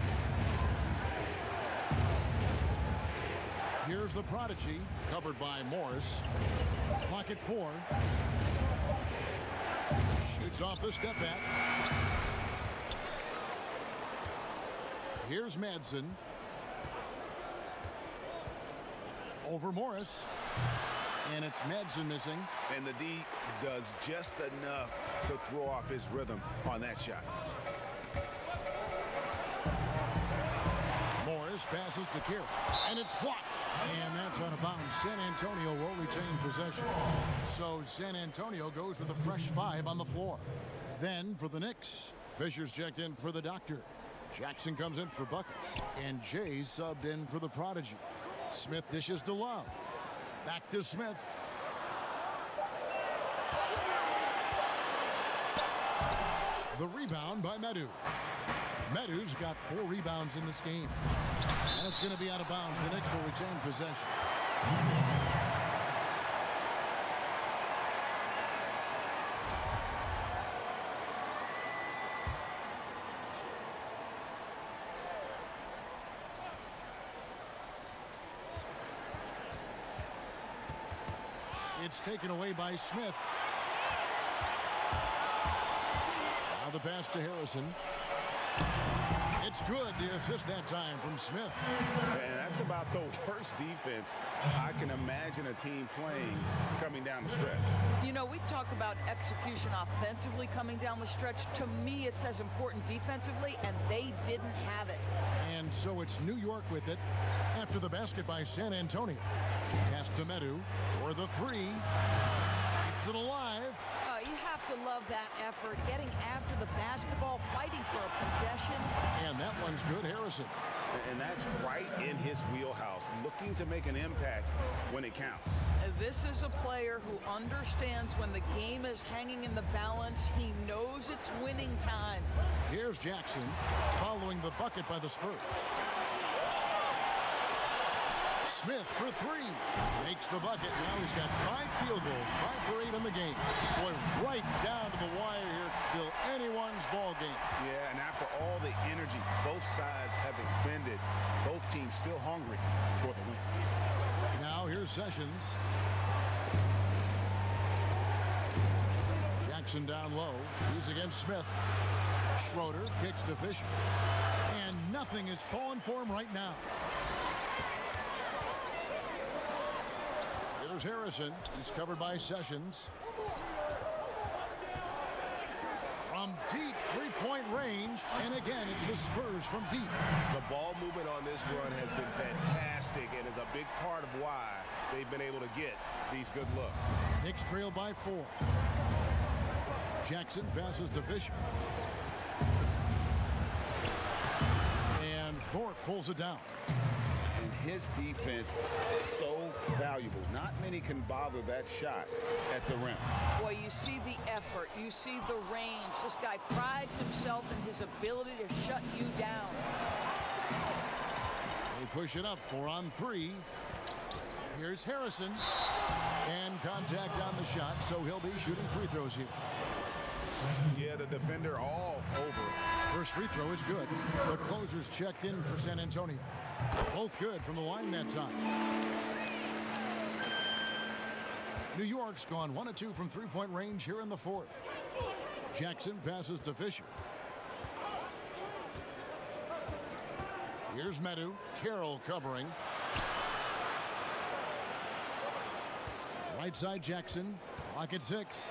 Here's the prodigy, covered by Morris. Clock at 4. Shoots off the step back. Here's Madsen. Over Morris. And it's Madsen missing. And the D does just enough to throw off his rhythm on that shot. Morris passes to Carroll. And it's blocked. And that's out of bounds. San Antonio will retain possession. So San Antonio goes with a fresh 5 on the floor. Then for the Knicks, Fisher's checked in for the doctor. Jackson comes in for buckets. And Jay's subbed in for the prodigy. Smith dishes to Love. Back to Smith. The rebound by Medu. Medu's got 4 rebounds in this game. That's going to be out of bounds. The Knicks will retain possession. It's taken away by Smith. Now the pass to Harrison. It's good. The assist that time from Smith. And that's about the worst defense I can imagine a team playing coming down the stretch. You know, we talk about execution offensively coming down the stretch. To me, it's as important defensively, and they didn't have it. And so it's New York with it after the basket by San Antonio. Pass to Medu for the 3. Keeps it alive. You have to love that effort, getting after the basketball, fighting for a possession. And that one's good, Harrison. And that's right in his wheelhouse, looking to make an impact when it counts. This is a player who understands when the game is hanging in the balance. He knows it's winning time. Here's Jackson following the bucket by the Spurs. Smith for 3. Makes the bucket. Now he's got 5 field goals. 5 for 8 in the game. Boy, right down to the wire here. Still anyone's ball game. Yeah, and after all the energy both sides have expended, both teams still hungry for the win. Now here's Sessions. Jackson down low. He's against Smith. Schroeder kicks to Fisher. And nothing is falling for him right now. Here's Harrison. He's covered by Sessions. From deep 3-point range. And again, it's the Spurs from deep. The ball movement on this run has been fantastic and is a big part of why they've been able to get these good looks. Knicks trail by 4. Jackson passes to Fisher. And Thorpe pulls it down. And his defense so valuable. Not many can bother that shot at the rim. Boy, you see the effort. You see the range. This guy prides himself in his ability to shut you down. They push it up 4 on 3. Here's Harrison. And contact on the shot, so he'll be shooting free throws here. Yeah, the defender all over. First free throw is good. The closer's checked in for San Antonio. Both good from the line that time. New York's gone 1 of 2 from 3-point range here in the 4th. Jackson passes to Fisher. Here's Medu. Carroll covering. Right side Jackson. Clock at 6.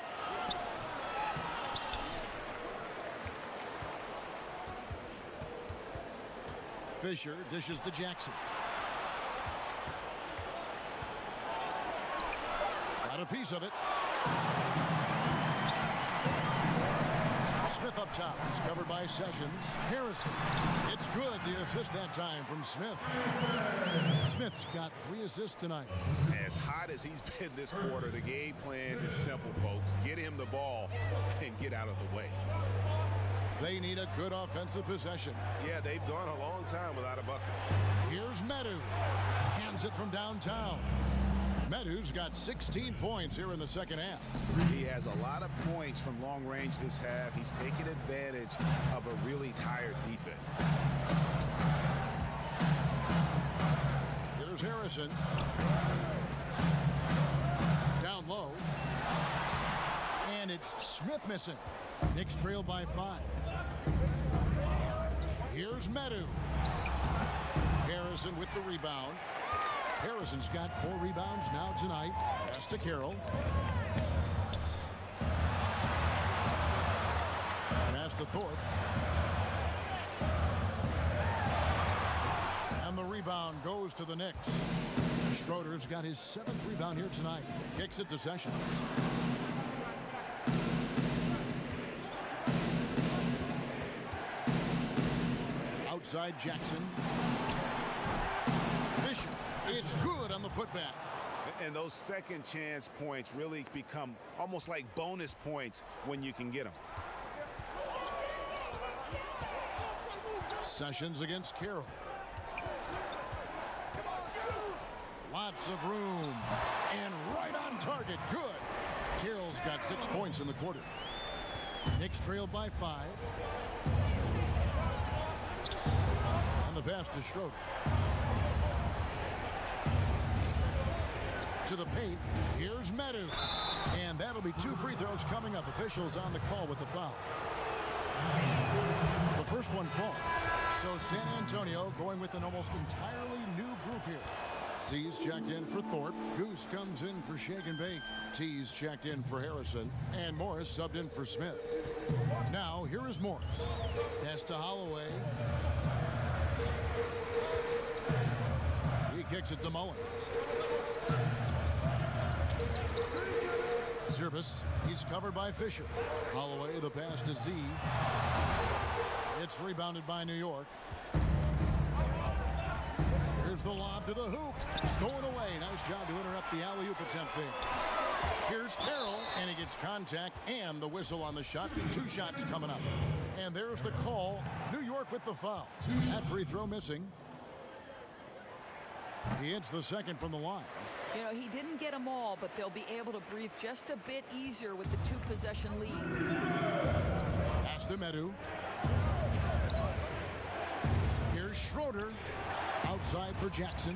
Fisher dishes to Jackson. Got a piece of it. Smith up top. He's covered by Sessions. Harrison. It's good. The assist that time from Smith. Smith's got 3 assists tonight. As hot as he's been this quarter, the game plan is simple, folks. Get him the ball and get out of the way. They need a good offensive possession. Yeah, they've gone a long time without a bucket. Here's Medu. Cans it from downtown. Medu's got 16 points here in the second half. He has a lot of points from long range this half. He's taken advantage of a really tired defense. Here's Harrison. Down low. And it's Smith missing. Knicks trail by 5. Here's Medu. Harrison with the rebound. Harrison's got 4 rebounds now tonight. Pass to Carroll. Pass to Thorpe. And the rebound goes to the Knicks. Schroeder's got his 7th rebound here tonight. Kicks it to Sessions. Outside Jackson. Fisher. It's good on the putback. And those second chance points really become almost like bonus points when you can get them. Sessions against Carroll. Lots of room. And right on target. Good. Carroll's got 6 points in the quarter. Knicks trailed by 5. And the pass to Schroeder. To the paint. Here's Medu. And that'll be 2 free throws coming up. Officials on the call with the foul. The first one called. So San Antonio going with an almost entirely new group here. Z's checked in for Thorpe. Goose comes in for Shake and Bake. T's checked in for Harrison. And Morris subbed in for Smith. Now here is Morris. Pass to Holloway. He kicks it to Mullins. Zirbis. He's covered by Fisher. Holloway, the pass to Z. It's rebounded by New York. Here's the lob to the hoop. Stolen away. Nice job to interrupt the alley-oop attempt there. Here's Carroll, and he gets contact and the whistle on the shot. 2 shots coming up. And there's the call. New York with the foul. That free throw missing. He hits the second from the line. You know, he didn't get them all, but they'll be able to breathe just a bit easier with the 2-possession lead. Pass to Medu. Here's Schroeder. Outside for Jackson.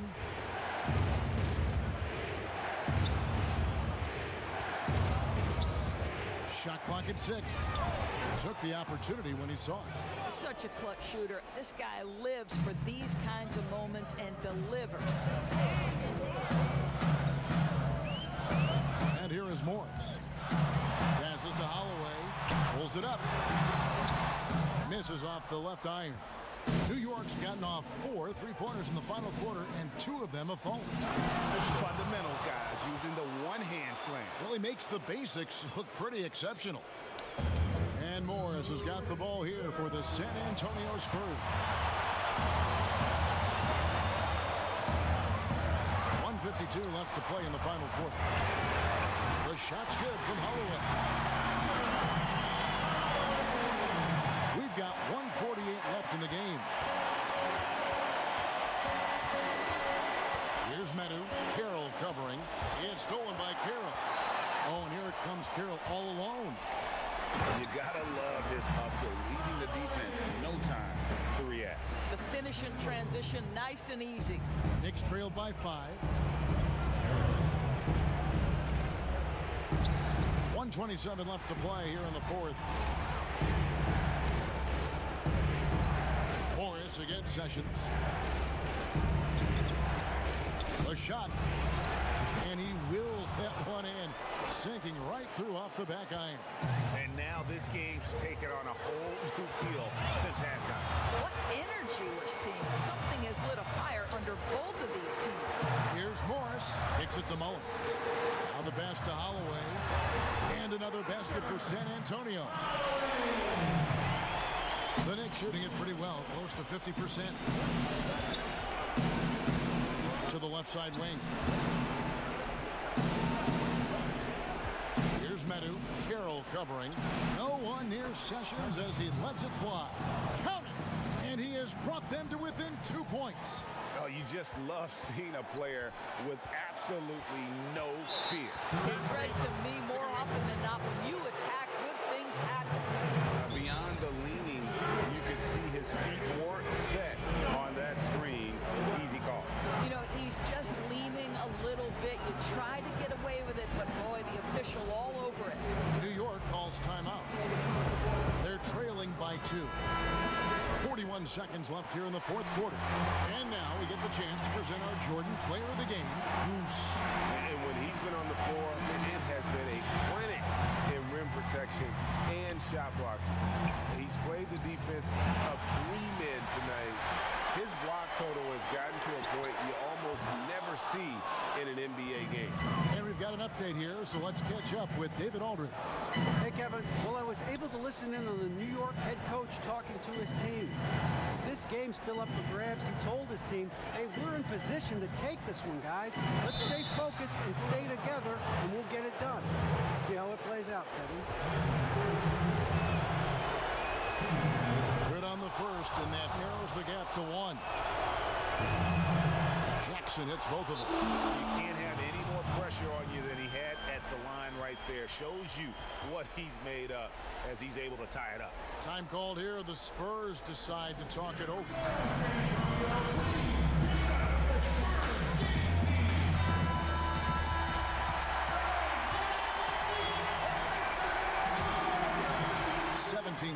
Shot clock at 6. Took the opportunity when he saw it. Such a clutch shooter. This guy lives for these kinds of moments and delivers. And here is Morris. Passes to Holloway. Pulls it up. Misses off the left iron. New York's gotten off 4 3-pointers in the final quarter, and 2 of them have fallen. There's fundamentals, guys, using the one-hand slam. Really makes the basics look pretty exceptional. And Morris has got the ball here for the San Antonio Spurs. 1:52 left to play in the final quarter. The shot's good from Holloway. We've got 1:48 left in the game. Here's Medu. Carroll covering. It's stolen by Carroll. Oh, and here it comes Carroll all alone. You gotta love his hustle, leading the defense in no time to react. The finish in transition, nice and easy. Knicks trailed by 5. 1:27 left to play here in the fourth. Morris against Sessions. The shot. And he wills that one in. sinking right through off the back iron. And now this game's taken on a whole new feel since halftime. What energy we're seeing. Something has lit a fire under both of these teams. Here's Morris. Kicks it to Mullins. Now the pass to Holloway. And another basket for San Antonio. The Knicks shooting it pretty well, close to 50%. To the left side wing. Here's Medu. Carroll covering. No one near Sessions as he lets it fly. Count it! And he has brought them to within 2 points. Oh, you just love seeing a player with absolutely no fear. It's read to me more often than not, when you attack, good things happen. Beyond the leaning, you could see his feet weren't set on that screen. Easy call. You know, he's just leaning a little bit. You try to get away with it, but boy, the official all over it. New York calls timeout. They're trailing by 2. 41 seconds left here in the fourth quarter. And now we get the chance to present our Jordan Player of the Game, Goose. And when he's been on the floor, it has been a clinic in rim protection and shot blocking. He's played the defense of 3 men tonight. His block total has gotten to a point you almost never see in an NBA game. And we've got an update here, so let's catch up with David Aldridge. Hey, Kevin. Well, I was able to listen in on the New York head coach talking to his team. This game's still up for grabs. He told his team, hey, we're in position to take this one, guys. Let's stay focused and stay together, and we'll get it done. See how it plays out, Kevin. Good on the first, and that narrows the gap to 1. Jackson hits both of them. You can't have any more pressure on you than he had at the line right there. Shows you what he's made up as he's able to tie it up. Time called here. The Spurs decide to talk it over.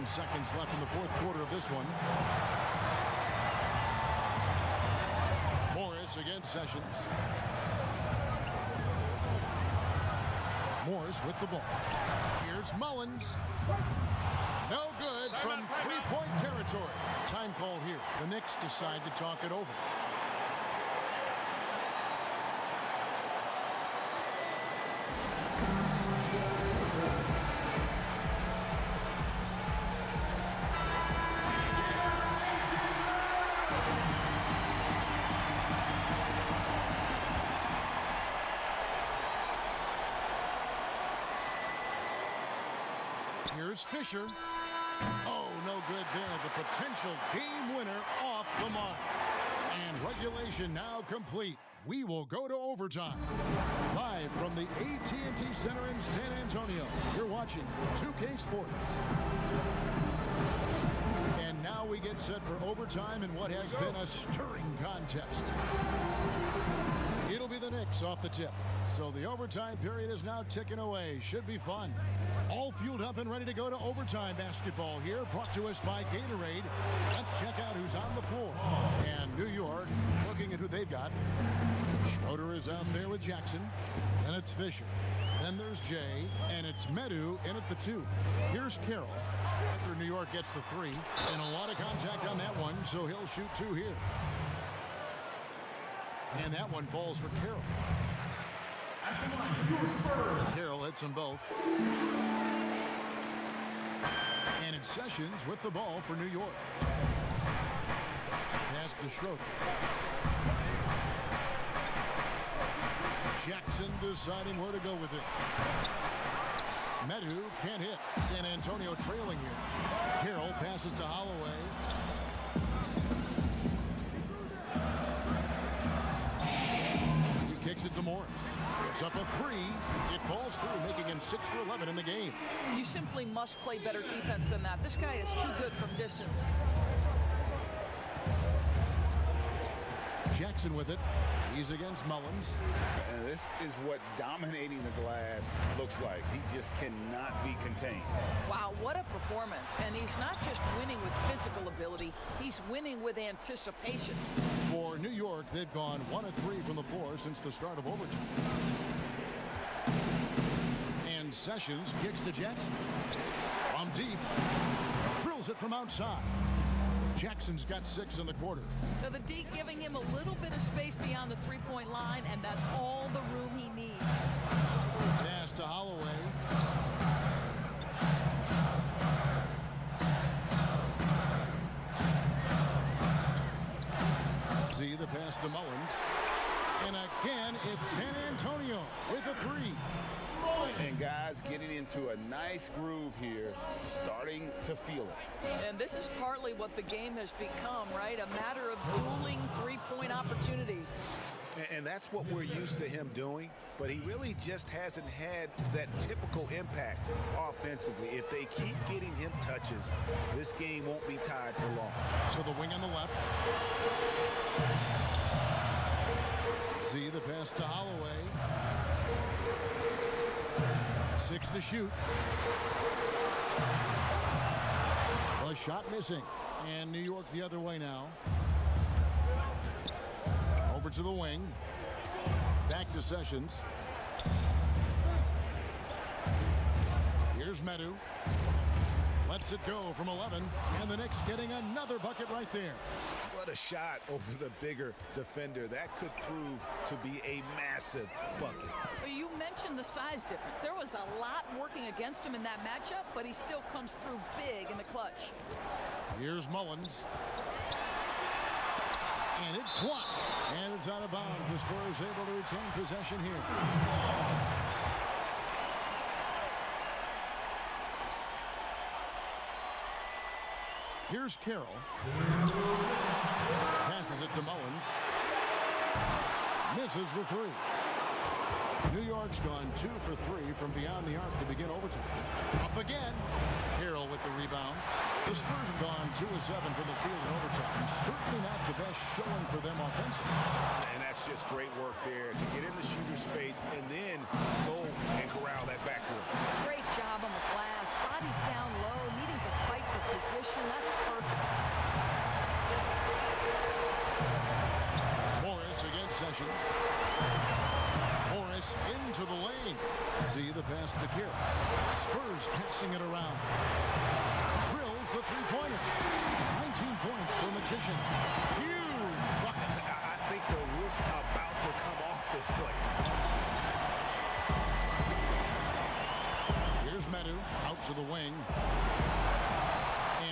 Seconds left in the fourth quarter of this one. Morris against Sessions. Morris with the ball. Here's Mullins. No good from three-point territory. Time called here. The Knicks decide to talk it over. Here's Fisher. Oh, no good there. The potential game winner off the mark. And regulation now complete. We will go to overtime. Live from the AT&T Center in San Antonio, you're watching 2K Sports. And now we get set for overtime in what has been a stirring contest. It'll be the Knicks off the tip. So the overtime period is now ticking away. Should be fun. All fueled up and ready to go to overtime basketball here, brought to us by Gatorade. Let's check out who's on the floor. And New York, looking at who they've got. Schroeder is out there with Jackson. Then it's Fisher. Then there's Jay. And it's Medu in at the 2. Here's Carroll. After New York gets the 3. And a lot of contact on that one, so he'll shoot 2 here. And that one falls for Carroll. Carroll hits them both. And it's Sessions with the ball for New York. Pass to Schroeder. Jackson deciding where to go with it. Medu can't hit. San Antonio trailing here. Carroll passes to Holloway. He kicks it to Morris. It's up a 3. It falls through, making him 6 for 11 in the game. You simply must play better defense than that. This guy is too good from distance. Jackson with it. He's against Mullins. And this is what dominating the glass looks like. He just cannot be contained. Wow, what a performance. And he's not just winning with physical ability, he's winning with anticipation. For New York, they've gone 1 of 3 from the floor since the start of overtime. Sessions kicks to Jackson. From deep, drills it from outside. Jackson's got 6 in the quarter. So the D giving him a little bit of space beyond the three-point line, and that's all the room he needs. Pass to Holloway. See the pass to Mullins. And again, it's San Antonio with a 3. And guys getting into a nice groove here, starting to feel it. And this is partly what the game has become, right? A matter of dueling three-point opportunities. And that's what we're used to him doing, but he really just hasn't had that typical impact offensively. If they keep getting him touches, this game won't be tied for long. To the wing on the left. See the pass to Holloway. 6 to shoot. The shot missing. And New York the other way now. Over to the wing. Back to Sessions. Here's Medu. Lets it go from 11. And the Knicks getting another bucket right there. What a shot over the bigger defender. That could prove to be a massive bucket. Well, you mentioned the size difference. There was a lot working against him in that matchup, but he still comes through big in the clutch. Here's Mullins. And it's blocked. And it's out of bounds. The Spurs able to retain possession here. Here's Carroll. Passes it to Mullins. Misses the 3. New York's gone 2 for 3 from beyond the arc to begin overtime. Up again. Carroll with the rebound. The Spurs have gone 2 of 7 from the field in overtime. Certainly not the best showing for them offensively. And that's just great work there to get in the shooter's face and then go and corral that backdoor. Great job on the glass. Bodies down low, needing to fight for position. That's perfect. Morris against Sessions. Morris into the lane. See the pass to Carroll. Spurs passing it around. Drills the three-pointer. 19 points for Magician. Huge bucket. I think the roof's about to come off this place. Here's Medu out to the wing.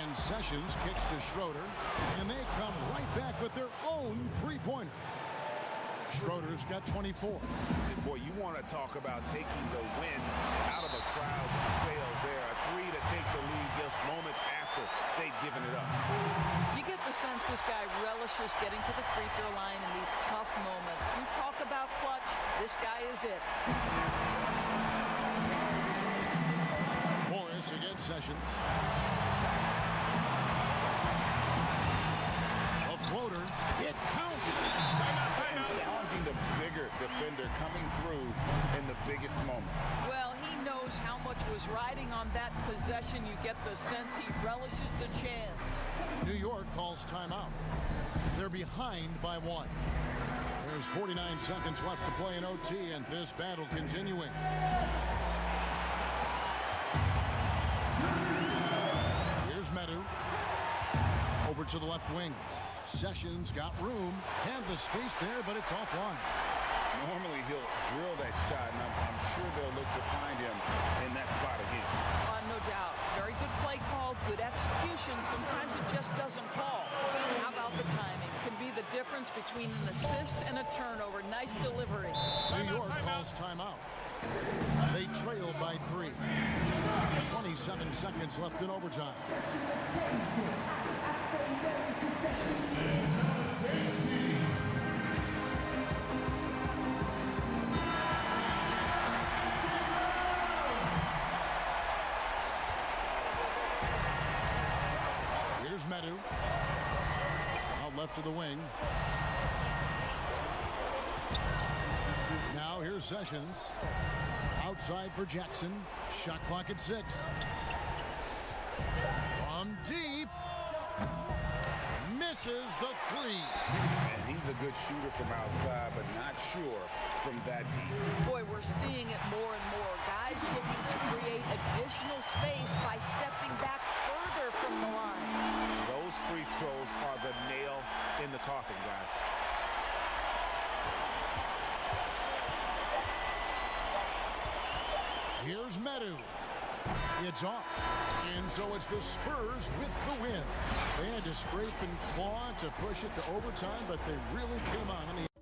And Sessions kicks to Schroeder. And they come right back with their own three-pointer. Schroeder's got 24. Boy, you want to talk about taking the wind out of a crowd's sails there. A 3 to take the lead just moments after they've given it up. You get the sense this guy relishes getting to the free throw line in these tough moments. You talk about clutch, this guy is it. Morris against Sessions. A floater. It counts. And challenging the bigger defender coming through in the biggest moment. Well, he knows how much was riding on that possession. You get the sense he relishes the chance. New York calls timeout. They're behind by 1. There's 49 seconds left to play in OT, and this battle continuing. Here's Medu. Over to the left wing. Sessions got room, and the space there, but it's offline. Normally he'll drill that shot, and I'm sure they'll look to find him in that spot again. No doubt. Very good play call, good execution. Sometimes it just doesn't fall. How about the timing? Can be the difference between an assist and a turnover. Nice delivery. New York calls timeout. They trail by 3. 27 seconds left in overtime. Here's Medu. Out left of the wing. Now here's Sessions. Outside for Jackson. Shot clock at 6. From deep. Misses the 3. And he's a good shooter from outside, but not sure from that deep. Boy, we're seeing it more and more. Guys looking to create additional space by stepping back further from the line. Those free throws are the nail in the coffin, guys. Here's Medu. It's off. And so it's the Spurs with the win. They had to scrape and claw to push it to overtime, but they really came on in the